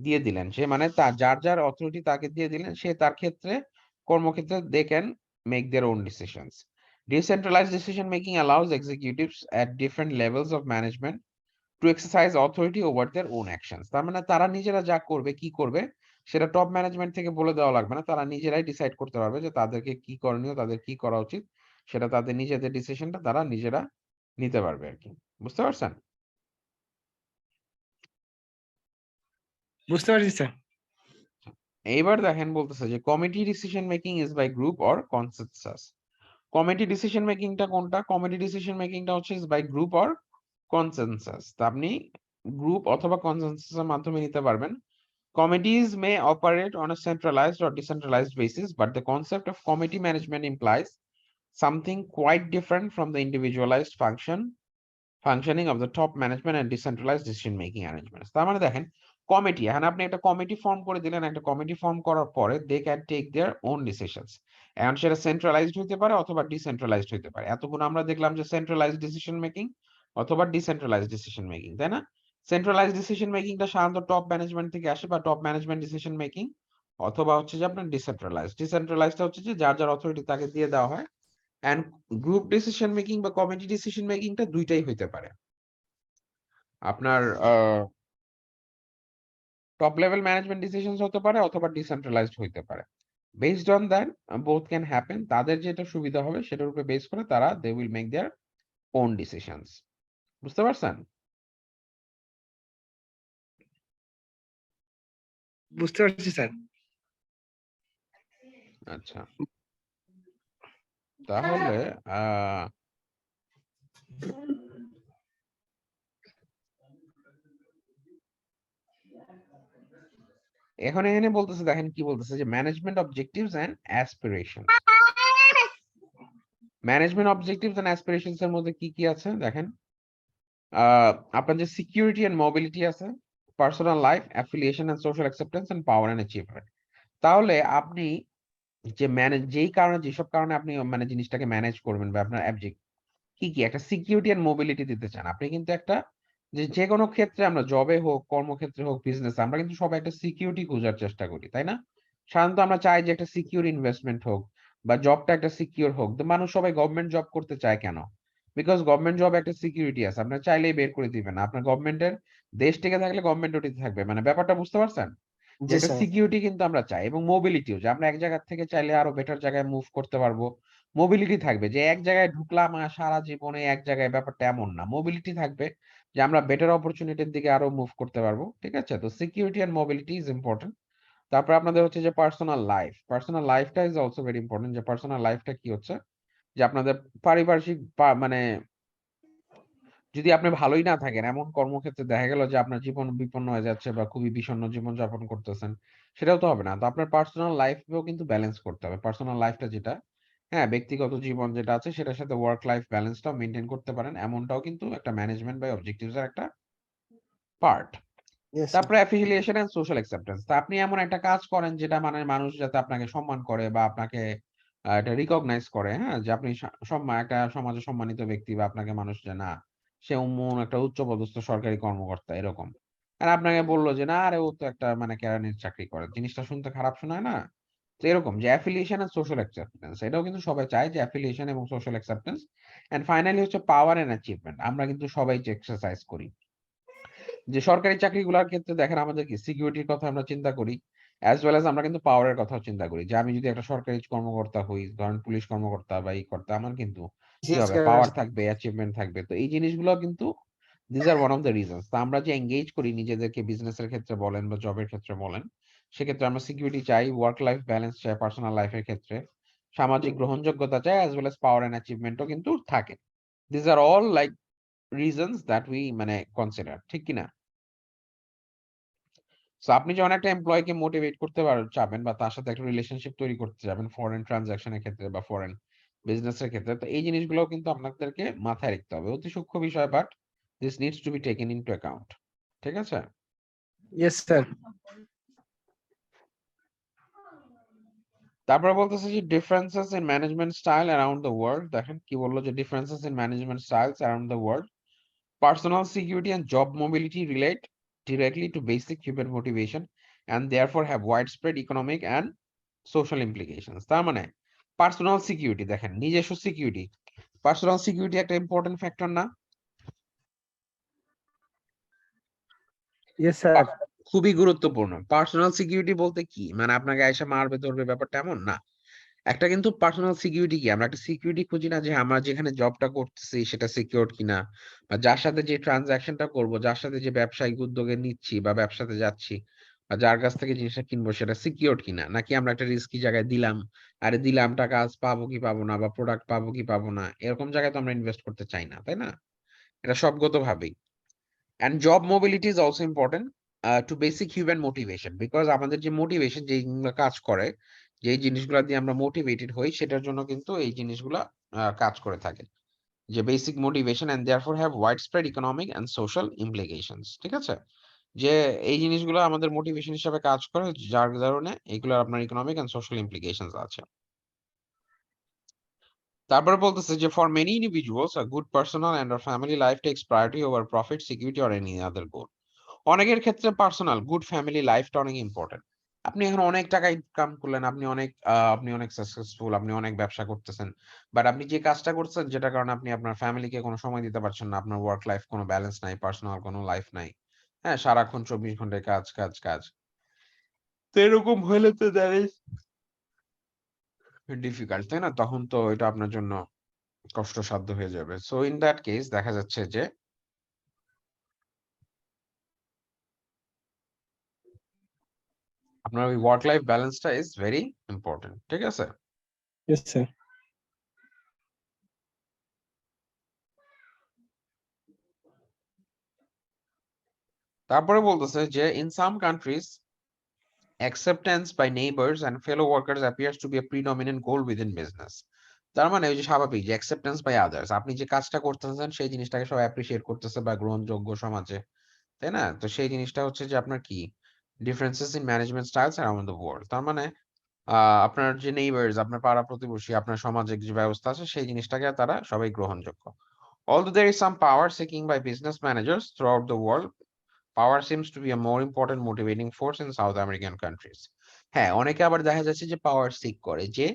দিয়ে দিলেন, সে মানে তার যার অথরিটি তাকে দিয়ে দিলেন, সে তার ক্ষেত্রে কর্মক্ষেত্রে they can make their own decisions. Decentralized decision making allows executives at different levels of management to exercise authority over their own actions. তার মানে তারা নিজেরা যা করবে, কি করবে, সেটা টপ ম্যানেজমেন্ট থেকে বলে দেওয়া লাগবে না, তারা নিজেরাই ডিসাইড করতে পারবে যে তাদেরকে কি করণীয়, তাদের কি করা উচিত, সেটা তাদের নিজেদের ডিসিশনটা তারা নিজেরা নিতে পারবে আর কি। বুঝতে পারছেন? বুঝতে পারছি স্যার। এইবার দেখেন বলতেছে যে committee decision making is by group or consensus. Committee decision মেকিংটা কোনটা? কমিটি ডিসিশন মেকিংটা হচ্ছে is by group or consensus. তা আপনি গ্রুপ অথবা কনসেনসাসের মাধ্যমে নিতে পারবেন। Committees may operate on a centralized or decentralized basis, but the concept of committee management implies something quite different from the individualized functioning of the top management and decentralized decision making arrangements. তার মানে দেখেন কমিটি, এখন আপনি একটা কমিটি ফর্ম করে দিলেন, একটা কমিটি ফর্ম করার পরে they can take their own decisions. এখন সেটা সেন্ট্রালাইজড হতে পারে অথবা ডিসেন্ট্রালাইজড হতে পারে। এতক্ষণ আমরা দেখলাম যে সেন্ট্রালাইজড ডিসিশন মেকিং অথবা ডিসেন্ট্রালাইজড ডিসিশন মেকিং, তাই না? সেন্ট্রালাইজড ডিসিশন মেকিংটা সাধারণত টপ ম্যানেজমেন্ট থেকে আসে, বা টপ ম্যানেজমেন্ট ডিসিশন মেকিং, অথবা হচ্ছে যে আপনার ডিসেন্ট্রালাইজডটা হচ্ছে যে যার অথরিটি তাকে দিয়ে দেওয়া হয়। এন্ড গ্রুপ ডিসিশন মেকিং বা কমিটি ডিসিশন মেকিংটা দুইটাই হইতে পারে। আপনার টপ লেভেল ম্যানেজমেন্ট ডিসিশনস হতে পারে অথবা ডিসেন্ট্রালাইজড হইতে পারে। Based on that both can happen. তাদের যেটা সুবিধা হবে সেটার উপরে বেস করে তারা they will make their own decisions. বুঝতে পারছেন? বুঝতে পারছি স্যার। আচ্ছা, তাহলে এখন এখানে বলতেছে, দেখেন কি বলতেছে যে management objectives and aspirations. Management objectives and aspirations এর মধ্যে কি কি আছে দেখেন। আপনার যে সিকিউরিটি এন্ড মোবিলিটি আছে, personal life, affiliation and social acceptance and power and achievement. তাহলে আপনি যে যেসব কারণে আপনি মানে জিনিসটাকে ম্যানেজ করবেন, বা আপনার অবজেক্ট কি কি, একটা সিকিউরিটি এন্ড মোবিলিটি দিতে চান আপনি, কিন্তু একটা যে কোনো ক্ষেত্রে আমরা জবে হোক, কর্মক্ষেত্রে হোক, বিজনেস, আমরা কিন্তু সবাই একটা সিকিউরিটি খোঁজার চেষ্টা করি, তাই না? সাধারণত আমরা চাই যে একটা সিকিউর ইনভেস্টমেন্ট হোক, বা জবটা একটা সিকিউর হোক। তো মানুষ সবাই গভর্নমেন্ট জব করতে চায় কেন? বিকজ গভর্নমেন্ট জব একটা সিকিউরিটি আছে, আপনার চাইলেই বের করে দিবেন না। আপনার গভর্নমেন্টের দেশ টিকে থাকলে গভর্নমেন্ট ওটিতে থাকবে, মানে ব্যাপারটা বুঝতে পারছেন? যে জি একটা স্যার। সিকিউরিটি কিন্তু আমরা চাই, এবং মোবিলিটিও, যে আমরা এক জায়গা থেকে চাইলে আরো বেটার জায়গায় মুভ করতে পারবো। মোবিলিটি থাকবে, যে এক জায়গায় ঢুকলাম আর সারা জীবনে এক জায়গায়, ব্যাপারটা এমন না। মোবিলিটি থাকবে যে আমরা বেটার অপরচুনিটির দিকে আরো মুভ করতে পারবো। ঠিক আছে? তো security and mobility is important. তারপর আপনাদের হচ্ছে যে পার্সোনাল লাইফটা ইজ অলসো ভেরি ইম্পর্টেন্ট। যে পার্সোনাল লাইফটা কি হচ্ছে, যে আপনাদের পারিপার্শ্বিক মানে যদি আপনি ভালোই না থাকেন, এমন কর্মক্ষেত্রে দেখা গেল যে আপনার জীবন বিপন্ন হয়ে যাচ্ছে বা খুবই বিষণ্ণ জীবন যাপন করতেছেন, সেটাও তো হবে না। তো আপনার পার্সোনাল লাইফেও কিন্তু ব্যালেন্স করতে হবে। পার্সোনাল লাইফটা যেটা, হ্যাঁ, ব্যক্তিগত জীবন যেটা আছে সেটার সাথে ওয়ার্ক লাইফ ব্যালেন্সটাও মেইনটেইন করতে পারেন, এমনটাও কিন্তু একটা ম্যানেজমেন্ট বাই অবজেক্টিভস এর একটা পার্ট। Yes sir. তারপরে অ্যাফিলিয়েশন এন্ড সোশ্যাল অ্যাকসেপ্টেন্স। তা আপনি এমন একটা কাজ করেন যেটা মানে মানুষ যাতে আপনাকে সম্মান করে, বা আপনাকে এটা রিকগনাইজ করে, হ্যাঁ? যে আপনি একটা সমাজে সম্মানিত ব্যক্তি, বা আপনাকে মানুষ যে না, সে এমন একটা উচ্চপদস্থ সরকারি কর্মকর্তা এরকম। আর আপনাকে বলল যে না, আরে ও তো একটা মানে কেরানির চাকরি করে। জিনিসটা শুনতে খারাপ শোনায় না? তো এরকম যে অ্যাফিলিয়েশন এন্ড সোশ্যাল অ্যাকসেপ্টেন্স, এটাও কিন্তু সবাই চায়, যে অ্যাফিলিয়েশন এবং সোশ্যাল অ্যাকসেপ্টেন্স। এন্ড ফাইনালি হচ্ছে পাওয়ার এন্ড অ্যাচিভমেন্ট। আমরা কিন্তু সবাই যে এক্সারসাইজ করি, যে সরকারি চাকরিগুলোর ক্ষেত্রে দেখেন আমাদের কি সিকিউরিটির কথা আমরা চিন্তা করি, অ্যাজ ওয়েল অ্যাজ আমরা কিন্তু পাওয়ারের কথাও চিন্তা করি যে আমি যদি একটা সরকারি কর্মকর্তা হই, ধরেন পুলিশ কর্মকর্তা বা এই কর্তা, আমার কিন্তু কি Yes, হবে, sir. পাওয়ার থাকবে, অ্যাচিভমেন্ট থাকবে। তো এই জিনিসগুলো কিন্তু this are one of the reasons. তো আমরা যে এনগেজ করি নিজেদেরকে বিজনেসের ক্ষেত্রে বলেন বা জবের ক্ষেত্রে বলেন, সেক্ষেত্রে আমরা সিকিউরিটি চাই, ওয়ার্ক লাইফ ব্যালেন্স চাই, পার্সোনাল লাইফের ক্ষেত্রে সামাজিক গ্রহণযোগ্যতা চাই, as well as power and অ্যাচিভমেন্টও কিন্তু থাকে। This are all like reasons that we মানে কনসিডার, ঠিক কিনা? সো আপনি যখন একটা এমপ্লয়িকে মোটিভেট করতে চাবেন বা তার সাথে একটা রিলেশনশিপ তৈরি করতে যাবেন ফরেন ট্রান্সাকশন এর ক্ষেত্রে বা ফরেন বিজনেস এর ক্ষেত্রে, তো এই জিনিসগুলোও কিন্তু আপনাদেরকে মাথায় রাখতে হবে। অতি সূক্ষ্ম বিষয়, but this needs to be taken into account. ঠিক আছে? Yes, sir. তারপরে বলতেছে যে differences in management style around the world. দেখেন কি বললো, যে differences in management styles around the world, personal security and job mobility relate directly to basic human motivation and therefore have widespread economic and social implications. তার মানে পার্সোনাল সিকিউরিটি, দেখেন নিজস্ব সিকিউরিটি, পার্সোনাল সিকিউরিটি একটা ইম্পর্টেন্ট ফ্যাক্টর না? Yes, sir. খুবই গুরুত্বপূর্ণ। পার্সোনাল সিকিউরিটি বলতে কি, মানে আপনাকে এসে মারবে ধরবে ব্যাপারটা এমন না। একটা কিন্তু পার্সোনাল সিকিউরিটি কি, আমরা একটা সিকিউরিটি খুঁজি না যে আমরা যেখানে জবটা করতেছি সেটা সিকিউরড কিনা, বা যার সাথে যে ট্রানজাকশনটা করব, যার সাথে যে ব্যবসায়িক উদ্যোগে নিচ্ছি বা ব্যবসাতে যাচ্ছি বা যার কাছ থেকে জিনিসটা কিনবো সেটা সিকিউরড কিনা, নাকি আমরা একটা রিস্কি জায়গায় দিলাম, আরে দিলাম টাকা আজ পাবো কি পাবো না, বা প্রোডাক্ট পাবো কি পাবো না, এরকম জায়গায় তো আমরা ইনভেস্ট করতে চাই না, তাই না? এটা সবগত ভাবেই। And job mobility is also important to basic human motivation, because আমাদের যে মোটিভেশন, যে কাজ করে, যে জিনিসগুলো দিয়ে আমরা মোটিভেটেড হই, সেটার জন্য কিন্তু এই জিনিসগুলা কাজ করে থাকে, যে basic motivation and therefore have widespread economic and social implications. ঠিক আছে? যে এই জিনিসগুলো আমাদের মোটিভেশন হিসেবে কাজ করে, যার কারণে এগুলো আপনার ইকোনমিক এন্ড সোশ্যাল ইমপ্লিকেশনস আছে। তারপরে বলতেছে যে for many individuals a good personal and or family life takes priority over profit, security or any other goal. অনেকের ক্ষেত্রে পার্সোনাল গুড ফ্যামিলি লাইফটা অনেক ইম্পর্টেন্ট। আপনি এখন অনেক টাকা ইনকাম করলেন, আপনি অনেক সাকসেসফুল, আপনি অনেক ব্যবসা করতেছেন, বাট আপনি যে কাজটা করছেন যেটার কারণে আপনি আপনার ফ্যামিলিকে কোনো সময় দিতে পারছেন না, আপনার ওয়ার্ক লাইফ কোনো ব্যালেন্স নাই, পার্সোনাল কোনো লাইফ নাই, হ্যাঁ, সারাক্ষণ 24 ঘন্টায় কাজ কাজ কাজ, তো এরকম হলে তো দ্যাট ইজ ডিফিকাল্ট, তাই না? তখন তো এটা আপনার জন্য কষ্টসাধ্য হয়ে যাবে। সো ইন দ্যাট কেস দেখা যাচ্ছে যে আপনার ওই ওয়ার্ক লাইফ ব্যালেন্সটা ইজ ভেরি ইম্পর্টেন্ট। ঠিক আছে? Yes, sir. তারপরে বলতেছে যে in some countries acceptance by neighbors and fellow workers appears to be a predominant goal within business. তার মানে ওই যে স্বাভাবিক যে acceptance by others, আপনি যে কাজটা করতেছেন সেই জিনিসটাকে সবাই অ্যাপ্রিশিয়েট করতেছে বা গ্রহণযোগ্য সমাজে, তাই না? তো সেই জিনিসটা হচ্ছে যে আপনার কি differences in management styles around the world। তার মানে আপনার যে নেইবার্স, আপনার পাড়া প্রতিবেশী, আপনার সামাজিক যে ব্যবস্থা আছে সেই জিনিসটাকে তারা সবাই গ্রহণযোগ্য। Although there is some power seeking by business managers throughout the world, power seems to be a more important motivating force in South American countries. হ্যাঁ, অনেকে আবার দেখা যাচ্ছে যে পাওয়ার সিক করে, যে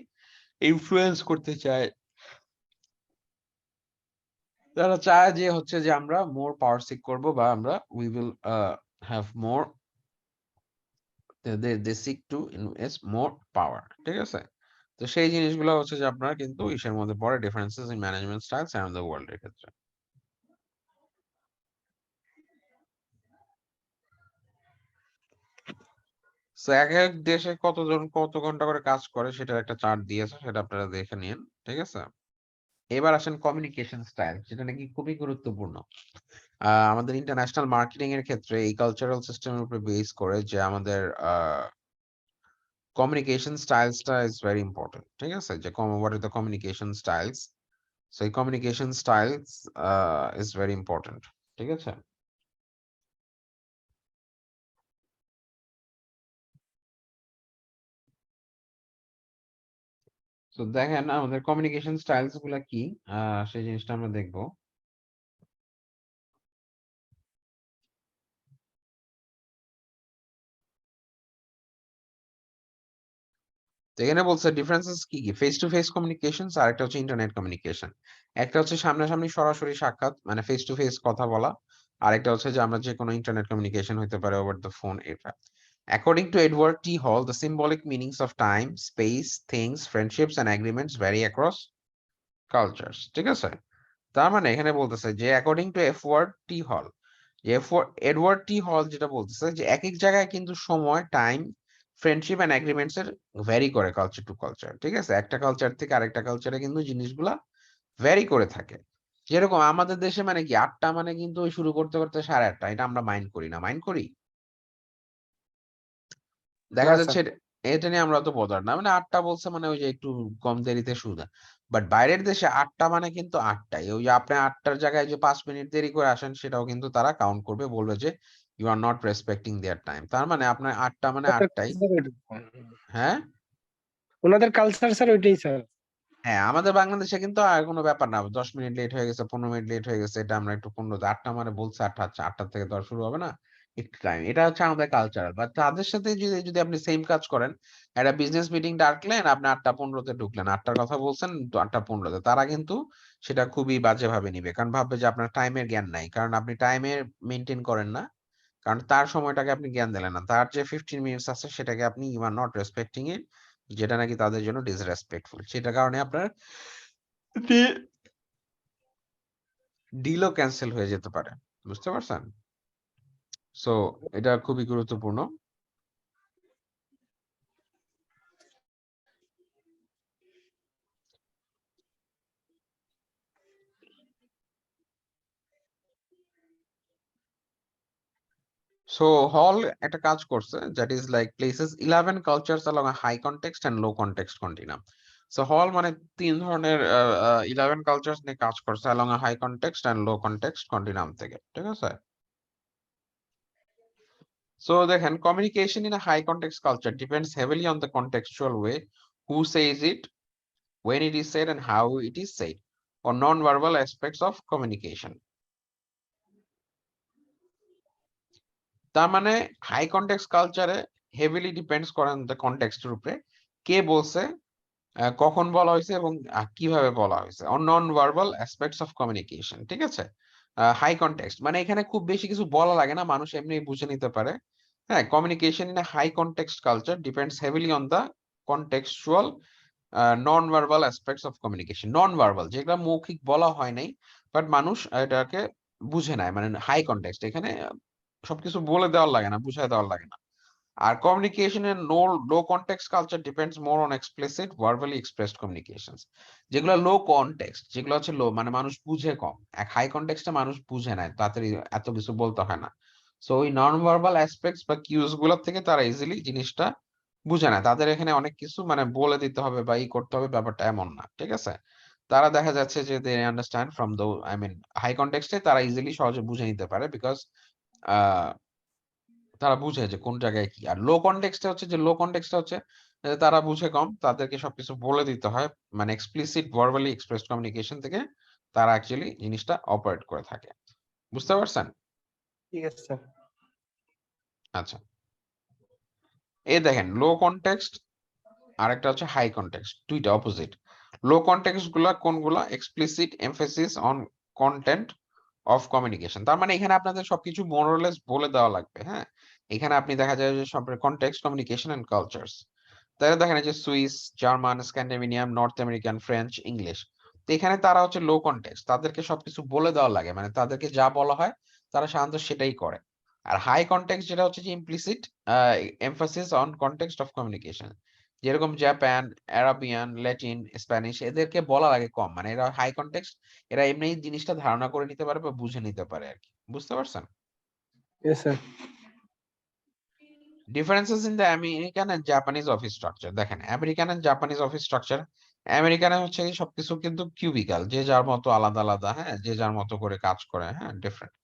ইনফ্লুয়েন্স করতে চায়। তারা চায় যে হচ্ছে যে আমরা মোর পাওয়ার সিক করব, বা আমরা we will have more, they seek to invest more power. ঠিক আছে? তো সেই জিনিসগুলো হচ্ছে যে আপনার কিন্তু ইসের মধ্যে পড়ে, differences in management styles around the world এর ক্ষেত্রে। সো এক এক দেশে কতজন কত ঘন্টা করে কাজ করে সেটার একটা চার্ট দিয়েছে, সেটা আপনারা দেখে নিন। ঠিক আছে? এবার আসেন কমিউনিকেশন স্টাইল, যেটা নাকি খুবই গুরুত্বপূর্ণ। আমাদের ইন্টারন্যাশনাল মার্কেটিং এর ক্ষেত্রে এই কালচারাল সিস্টেমের উপর বেস করে যে আমাদের কমিউনিকেশন স্টাইলসটা ইজ ভেরি ইম্পর্টেন্ট। ঠিক আছে? যে what are the communication styles. So এই communication styles is very important. ঠিক আছে? তো দেখেন আমাদের কমিউনিকেশন স্টাইলস গুলা কি, সেই জিনিসটা আমরা দেখবো। তো এখানে বলছে ডিফারেন্সেস কি কি, ফেস টু ফেস কমিউনিকেশন আর একটা হচ্ছে ইন্টারনেট কমিউনিকেশন। একটা হচ্ছে সামনাসামনি সরাসরি সাক্ষাৎ, মানে ফেস টু ফেস কথা বলা, আর একটা হচ্ছে যে আমরা যে কোনো ইন্টারনেট কমিউনিকেশন হতে পারে ওভার দ্য ফোন, এটা। According to Edward T. Hall, the symbolic meanings of time, space, things, friendships, and agreements vary across cultures. ঠিক আছে? তার মানে এখানে বলতেছে যে অ্যাকর্ডিং টু টি হল, যে এডওয়ার্ড টি হল যেটা বলতেছে যে এক এক জায়গায় কিন্তু সময়, টাইম, ফ্রেন্ডশিপ এন্ড এগ্রিমেন্টস এর ভ্যারি করে কালচার টু কালচার। ঠিক আছে? একটা কালচার থেকে আরেকটা কালচারে কিন্তু জিনিসগুলা ভ্যারি করে থাকে। যেরকম আমাদের দেশে মানে কি ৮টা মানে কিন্তু ওই শুরু করতে করতে 8:30, এটা আমরা মাইন্ড করি না। মাইন্ড করি? দেখা না যাচ্ছে স্যার। এটা নিয়ে আমরা অত বদার না। মানে ৮টা বলছে মানে ওই যে একটু কম দেরিতে শুরু দেয়। বাট বাইরের দেশে ৮টা মানে কিন্তু ৮টাই। ওই যে আপনি ৮টার জায়গায় যে ৫ মিনিট দেরি করে আসেন সেটাও কিন্তু তারা কাউন্ট করবে। বলবে যে you are not respecting their time. তার মানে আপনার ৮টা মানে ওনাদের ৮টাই। কালচার ওইটাই। হ্যাঁ? ওনাদের কালচার স্যার ওইটাই স্যার। হ্যাঁ, আমাদের বাংলাদেশে কিন্তু আর কোনো ব্যাপার না। ১০ মিনিট লেট হয়ে গেছে, ১৫ মিনিট লেট হয়ে গেছে। এটা আমরা একটু ১৫ ৮টা মানে বলছে ৮টা, আচ্ছা ৮টা থেকে তো আর শুরু হবে না। একটু টাইম। এটা হচ্ছে আমাদের কালচারাল। বাট তাদের সাথে যদি আপনি সেম কাজ করেন, একটা বিজনেস মিটিং ডাকলেন, আপনি ৮টা ১৫ তে ঢুকলেন। ৮টার কথা বলছেন, ৮টা ১৫ তে। তারা কিন্তু সেটা খুবই বাজেভাবে নিবে। কারণ ভাববে যে আপনার টাইমের জ্ঞান নাই। কারণ আপনি টাইমের মেইনটেইন করেন না। কারণ তার সময়টাকে আপনি জ্ঞান দিলেন না। তার যে 15 মিনিটস আছে সেটাকে আপনি ইউ আর নট রেসপেক্টিং ইট, যেটা নাকি তাদের জন্য ডিসরেসপেক্টফুল। সেটার কারণে আপনার ডিলও ক্যান্সেল হয়ে যেতে পারে। বুঝতে পারছেন? সো এটা খুবই গুরুত্বপূর্ণ। সো হল একটা কাজ করছে that is like places 11 cultures along a high context and low context continuum. So হল মানে ৩ ধরনের 11 কালচারস নিয়ে কাজ করছে along a high context and low context continuum থেকে। ঠিক আছে? সো দেখেন, communication in a high context culture depends heavily on the contextual way, who says it, when it is said and how it is said, or non-verbal aspects of communication. তার মানে হাই কনটেক্সট কালচারে হেভিলি ডিপেন্ডস করেন দ্য কনটেক্সটের উপরে, কে বলছে, কখন বলা হয়েছে এবং কিভাবে বলা হয়েছে, on non verbal aspects of communication. ঠিক আছে? হাই কনটেক্সট মানে এখানে খুব বেশি কিছু বলা লাগে না, মানুষ এমনি বুঝে নিতে পারে। হ্যাঁ, communication in a high context culture depends heavily on the contextual non verbal aspects of communication. Non verbal যেগুলো মৌখিক বলা হয় নাই, বাট মানুষ এটাকে বুঝে নেয়, মানে হাই কনটেক্সট এখানে সবকিছু বলে দেওয়ার লাগে না, বুঝায় দেওয়ার লাগে না। আর কমিউনিকেশনের low context culture depends more on explicit verbally expressed communications. যেগুলো লো কনটেক্সট, যেগুলো হচ্ছে লো মানে মানুষ বুঝে কম, এক হাই কনটেক্সটে মানুষ বুঝে নেয়, তাড়াতাড়ি এত কিছু বলতে হয় না। সো ওই নন ভার্বাল অ্যাসপেক্টস বা কিউজ গুলোর থেকে তারা ইজিলি জিনিসটা বুঝে নেয়। তাদের এখানে অনেক কিছু মানে বলে দিতে হবে বা করতে হবে, ব্যাপারটা এমন না। ঠিক আছে? তারা দেখা যাচ্ছে যে they understand from the, I mean high কনটেক্সটে তারা ইজিলি সহজে বুঝে নিতে পারে, বিকজ তারা বুঝে যে কোন জায়গায় কি। আর লো কনটেক্সটে হচ্ছে যে লো কনটেক্সটে হচ্ছে তারা বুঝে কম, তাদেরকে সবকিছু বলে দিতে হয়, মানে এক্সপ্লিসিট ভার্বালি এক্সপ্রেসড কমিউনিকেশন থেকে তারা অ্যাকচুয়ালি জিনিসটা অপারেট করে থাকে। বুঝতে পারছেন? ঠিক আছে স্যার। আচ্ছা, এই দেখেন লো কনটেক্সট আর একটা হচ্ছে হাই কনটেক্সট, দুইটা অপোজিট। লো কনটেক্সট গুলা কোনগুলা? Explicit emphasis on content of communication. তার মানে এখানে আপনাদের সবকিছু মোরলেস বলে দেওয়া লাগবে। হ্যাঁ, এখানে আপনি দেখা যায় যে সব কনটেক্সট, কমিউনিকেশন এন্ড কালচারস। তাহলে দেখেন এই যে Swiss, German, Scandinavian, north American, French, English. তো এখানে তারা হচ্ছে লো কনটেক্সট, তাদেরকে সবকিছু বলে দেওয়া লাগে, মানে তাদেরকে যা বলা হয় তারা সাধারণত সেটাই করে। আর হাই কনটেক্সট যেটা হচ্ছে যে implicit emphasis on context of communication, যেরকম জাপান, আরাবিয়ান, ল্যাটিন, স্প্যানিশ, এদেরকে বলা লাগে কম, মানে এরা হাই কনটেক্সট, এরা এমনি জিনিসটা ধারণা করে নিতে পারে বা বুঝে নিতে পারে আর কি। বুঝতে পারছেন? Yes sir. Differences in the American and Japanese office structure. দেখেন American and Japanese office structure, আমেরিকানে হচ্ছে কি সবকিছু কিন্তু কিউবিক্যাল, যে যার মতো আলাদা আলাদা, হ্যাঁ, যে যার মতো করে কাজ করে, হ্যাঁ, different.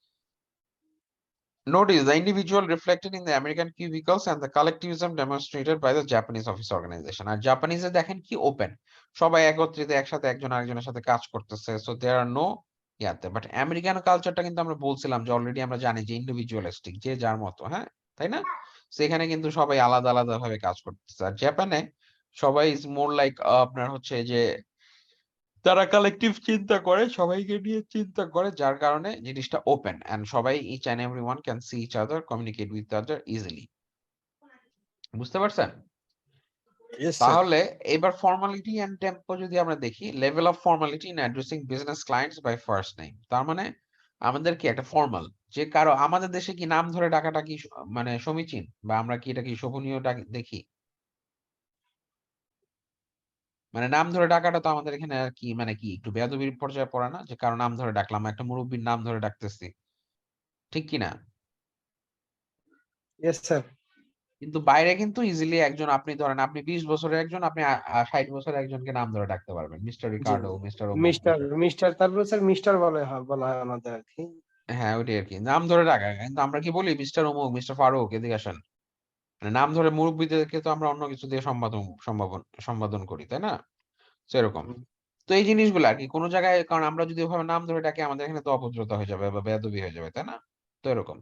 Notice the individual reflected in the American cubicles and the collectivism demonstrated by the Japanese office organization. আর জাপানিজে দেখেন কি ওপেন, সবাই একত্রিত একসাথে একজন আরেকজনের সাথে কাজ করতেছে, সো দেয়ার আর নো ইয়াতে। বাট আমেরিকান কালচারটা কিন্তু আমরা বলছিলাম যে অলরেডি আমরা জানি যে ইন্ডিভিজুয়ালিস্টিক, যে যার মতো, হ্যাঁ, তাই না? সেখানে কিন্তু সবাই আলাদা আলাদা ভাবে কাজ করতেছে। আর জাপানে সবাই ইজ মোর লাইক আপনার হচ্ছে যে তারা কালেকটিভ চিন্তা করে, সবাইকে নিয়ে চিন্তা করে, যার কারণে জিনিসটা ওপেন এন্ড সবাই each and everyone can see each other, communicate with other easily. বুঝতে পারছেন? Yes, sir. তাহলে এবার ফর্মালিটি এন্ড টেম্পো যদি আমরা দেখি, level of formality in addressing business clients by first name. তার মানে আমাদের কি একটা ফর্মাল, যে কারো আমাদের দেশে কি নাম ধরে ডাকাটা কি মানে সমীচীন, বা আমরা কি এটা কি শোভনীয় দেখি? মানে নাম ধরে ডাকাটা তো আমাদের এখানে আর কি মানে কি একটু বেয়াদবির পর্যায়ে পড়ে না, যে কারো নাম ধরে ডাকলাম, একটা মুরব্বির নাম ধরে ডাকতেছি, ঠিক কি না? Yes, sir. কিন্তু বাইরে কিন্তু ইজিলি একজন, আপনি ধরেন আপনি 20 বছরের একজন, আপনি 60 বছরের একজনকে নাম ধরে ডাকতে পারবেন, মিস্টার জি, রিকার্ডো, মিস্টার অমুক, মিস্টার মিস্টার তারপরে স্যার মিস্টার বলা হয় আমাদের আর কি। হ্যাঁ ওইটাই আর কি, নাম ধরে ডাকা। কিন্তু আমরা কি বলি মিস্টার অমুক, মিস্টার ফারুক, এদিকে আসেন। মানে নাম ধরে মুরব্বিদেরকে তো আমরা অন্য কিছু দিয়ে সম্বোধন করি, তাই না? সেরকম। হুম। তো এই জিনিসগুলো আর কি কোন জায়গায়, কারণ আমরা যদি ওভাবে নাম ধরে ডাকি আমাদের এখানে তো অভদ্রতা হয়ে যাবে বা বেয়াদবি হয়ে যাবে, তাই না? তো এরকম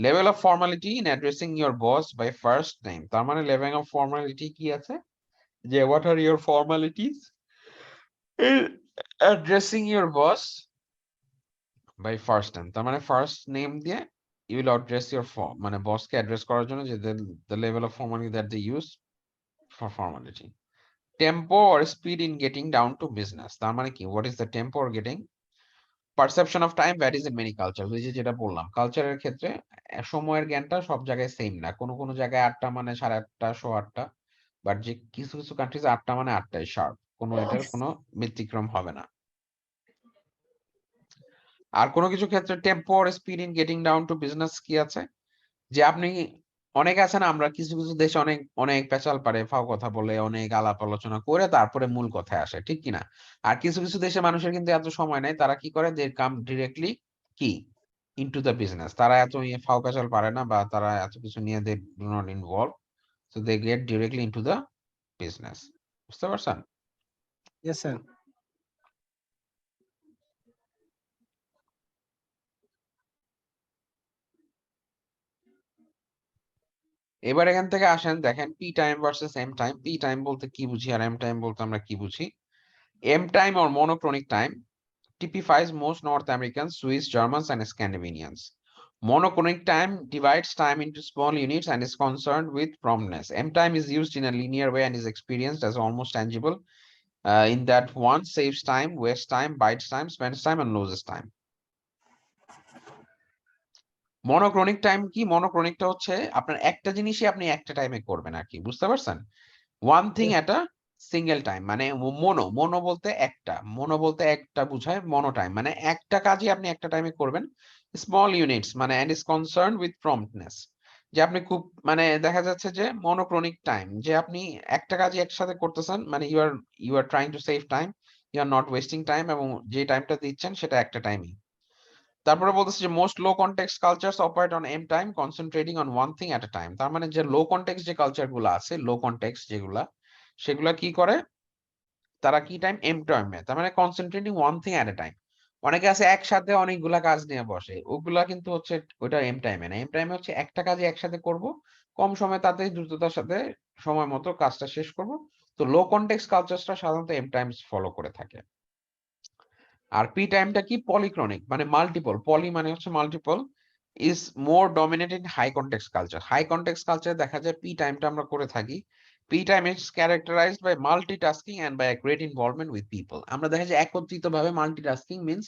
level of formality in addressing your boss by first name. তার মানে লেভেল অফ ফর্মালিটি কি আছে, যে what are your formalities in addressing your boss by first name. তার মানে ফার্স্ট নেম দিয়ে ইউ উইল অ্যাড্রেস ইউর মানে বসকে অ্যাড্রেস করার জন্য যে the level of formality that they use for formality. Tempo or speed in getting down to business. তার মানে কি, what is the tempo or getting perception of time varies in many culture. ওই যে যেটা বললাম, কালচারের ক্ষেত্রে সময়ের জ্ঞানটা সব জায়গায় সেম না। কোনো কোনো জায়গায় 8টা মানে 8:30, 8:15, বাট যে কিছু কিছু কান্ট্রিজ 8টা মানে 8টাই শার্প, কোনো এটার কোনো ব্যতিক্রম হবে না। আর কোনো কিছু ক্ষেত্রে tempo or speed in getting down to business কি আছে, যে আপনি অনেক আছে না, আমরা কিছু কিছু দেশে অনেক অনেক পেঁচাল পারে, ফাও কথা বলে, অনেক আলাপ আলোচনা করে তারপরে মূল কথায় আসে, ঠিক কিনা? আর কিছু কিছু দেশে মানুষের কিন্তু এত সময় নাই, তারা কি করে, দে কাম ডিরেক্টলি কি ইনটু দ্য বিজনেস। তারা এত ফাও পেঁচাল পারে না, বা তারা এত কিছু নিয়ে they do not involve, so they get directly into the business. বুঝতে পারছেন? Yes, sir. এবার এখান থেকে আসেন, দেখেন P time versus M time. P time বলতে কি বুঝি আর এম টাইম বলতে আমরা কি বুঝি? M time or monochronic time typifies most North Americans, Swiss, Germans, and Scandinavians. Monochronic time divides time into small units and is concerned with promptness. M time is used in a linear way and is experienced as almost tangible, in that one saves time, wastes time, bites time, spends time, and loses time. Monochronic time কি? মনোক্রনিকটা হচ্ছে আপনার একটা জিনিসই আপনি একটা টাইমে করবেন আর কি, বুঝতে পারছেন? One thing Yes, at a single time, মানে মনো বলতে একটা, মনো বলতে একটা বুঝায়, মনো টাইম মানে একটা কাজই আপনি একটা টাইমে করবেন। স্মল ইউনিটস মানে এন্ড ইজ কনসার্ন উইথ প্রম্পটনেস, যে আপনি খুব মানে দেখা যাচ্ছে যে মনোক্রনিক টাইম, যে আপনি একটা কাজই একসাথে করতেছেন, মানে you are trying to save time, you are not wasting time, এবং যে টাইমটা দিচ্ছেন সেটা একটা টাইমই। তারপরে বলতেছে যে most low context cultures operate on M time concentrating on one thing at a time. তার মানে যে লো কনটেক্সট যে কালচার গুলো আছে, লো কনটেক্সট যেগুলা, সেগুলা কি করে, তারা কি টাইম এম টাইমে, তার মানে কনসেন্ট্রেটিং ওয়ান থিং এট এ টাইম। অনেকে আছে একসাথে অনেকগুলা কাজ নিয়ে বসে, ওগুলা কিন্তু হচ্ছে ওইটা এম টাইমে না। এম টাইমে হচ্ছে একটা কাজই একসাথে করব, কম সময়, তাতে দ্রুততার সাথে সময় মতো কাজটা শেষ করব। তো লো কনটেক্সট কালচারটা সাধারণত এম টাইমস ফলো করে থাকে। আর পি টাইমটা কি? পলিক্রনিক মানে মাল্টিপল, পলি মানে হচ্ছে multiple, is more dominate in high context culture. High context কালচারে দেখা যায় পি টাইমটা আমরা করে থাকি। P time is characterized by multitasking and by great involvement with people. আমরা দেখা যায় একত্রিত ভাবে, মাল্টিটাস্কিং মিন্স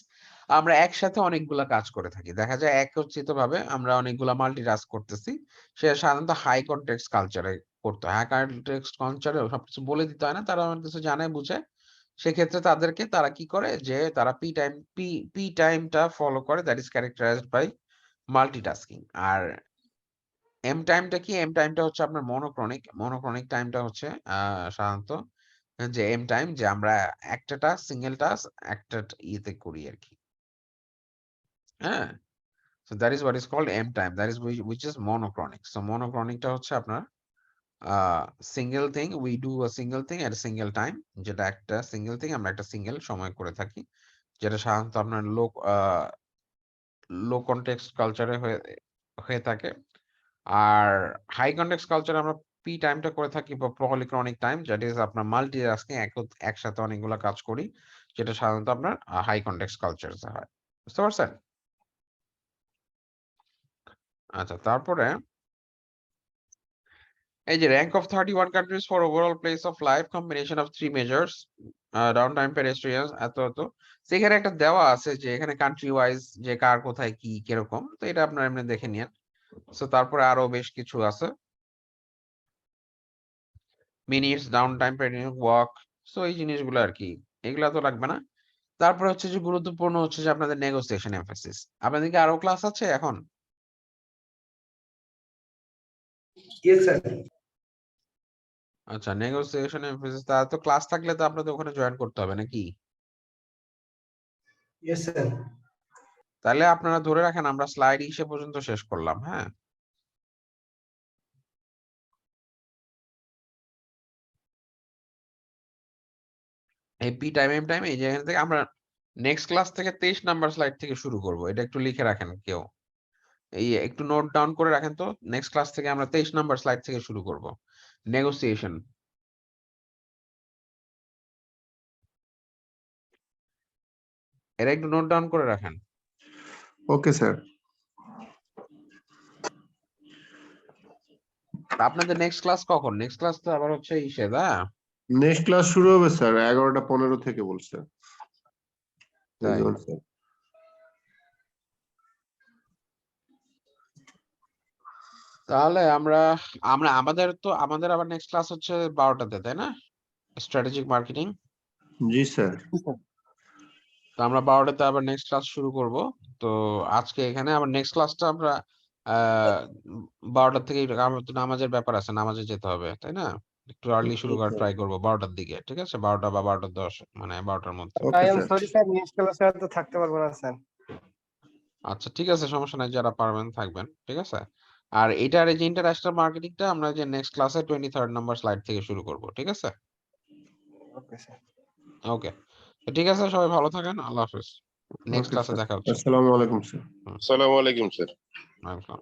আমরা একসাথে অনেকগুলা কাজ করে থাকি, দেখা যায় একত্রিত ভাবে আমরা অনেকগুলা মাল্টিটাস্ক করতেছি। সেটা সাধারণত হাই কনটেক্সট কালচারে করতে হয়। হাই কনটেক্সট কালচারে সবকিছু বলে দিতে হয় না, তারা অনেক কিছু জানে বুঝে। সেক্ষেত্রে তাদেরকে তারা কি করে, যে তারা পি টাইমটা ফলো করে, that is characterized by multitasking. আর এম টাইমটা কি? এম টাইমটা হচ্ছে আপনার মনোক্রনিক। মনোক্রনিক টাইমটা হচ্ছে সাধারণত যে এম টাইম, যে আমরা একটা টাস্ক, সিঙ্গেল টাস্ক একটা ইয়েতে করি আর কি। হ্যাঁ, so that is what is called M time, that is which is monochronic. So মনোক্রনিকটা হচ্ছে আপনার single thing, we do a single thing at single time, যেটা একটা সিঙ্গেল থিং আমরা একটা সিঙ্গেল সময় করে থাকি, যেটা সাধারণত আপনার লো কনটেক্সট কালচারে হয়ে হয়ে থাকে। আর হাই কনটেক্সট কালচারে আমরা পি টাইমটা করে থাকি, বা পলিক্রনিক টাইম, যেটা ইজ আপনার মাল্টিটাস্কিং, একসাথে অনেকগুলো কাজ করি, যেটা সাধারণত আপনার হাই কনটেক্সট কালচার হয়। বুঝতে পারছেন? আচ্ছা, তারপরে এই যে rank of 31 countries for overall place of life combination of 3 measures downtime pedestrians এত সেখানে একটা দেওয়া আছে যে এখানে কান্ট্রি ওয়াইজ যে কার কোথায় কি কিরকম, তো এটা আপনারা এমনি দেখে নিন। সো তারপরে আরো বেশ কিছু আছে, minutes down time period walk, so এই জিনিসগুলো আর কি, এগুলা তো লাগবে না। তারপরে হচ্ছে যে গুরুত্বপূর্ণ হচ্ছে যে আপনাদের নেগোসিয়েশন এমফাসিস। আপনাদের কি আরো ক্লাস আছে এখন? Yes, sir. আচ্ছা, নেগোসিয়েশন এমফাসিস, তার তো ক্লাস থাকলে তো আপনাদের ওখানে জয়েন করতে হবে নাকি? Yes, sir. তাহলে আপনারা ধরে রাখেন আমরা স্লাইড ইসে পর্যন্ত শেষ করলাম, হ্যাঁ? এই পি টাইম এম টাইম এই জায়গা থেকে আমরা নেক্সট ক্লাস থেকে 23 নাম্বার স্লাইড থেকে শুরু করব। এটা একটু লিখে রাখেন কেউ। এই একটু নোট ডাউন করে রাখেন তো, নেক্সট ক্লাস থেকে আমরা 23 নাম্বার স্লাইড থেকে শুরু করব। নেগোসিয়েশন। এটা একটু নোট ডাউন করে রাখেন। Okay sir. আপনাদের নেক্সট ক্লাস কখন? নেক্সট ক্লাস তো আবার হচ্ছে ইসে, দা নেক্সট ক্লাস শুরু হবে স্যার 11:15 থেকে বলছে। তাই? স্যার তাহলে আমরা আমরা আমাদের আবার নেক্সট ক্লাস হচ্ছে 12টাতে, তাই না? Strategic marketing. জি স্যার। তো আমরা 12টাতে আবার নেক্সট ক্লাস শুরু করব। তো আজকে এখানে আবার নেক্সট ক্লাসটা আমরা 12টা থেকে, আমার তো নামাজের ব্যাপার আছে, নামাজে যেতে হবে, তাই না? একটু আর্লি শুরু করার ট্রাই করবো 12টার দিকে, ঠিক আছে? 12টা বা 12:10, মানে 12টার মধ্যে। ওকে I am sir. sorry, sir. Next class তো থাকতে পারবো না, স্যার। আচ্ছা ঠিক আছে, সমস্যা নাই, যারা পারবেন থাকবেন, ঠিক আছে? আর এটার এই যে ইন্টারন্যাশনাল মার্কেটিংটা আমরা যে নেক্সট ক্লাসে 23rd নাম্বার স্লাইড থেকে শুরু করব, ঠিক আছে? ওকে, স্যার। ওকে, ঠিক আছে, সবাই ভালো থাকেন, আল্লাহ হাফেজ। নেক্সট ওকে ক্লাসে স্যার। দেখা হচ্ছে। আসসালামু আলাইকুম স্যার। আসসালামু আলাইকুম স্যার। ওয়ালাইকুম আসসালাম।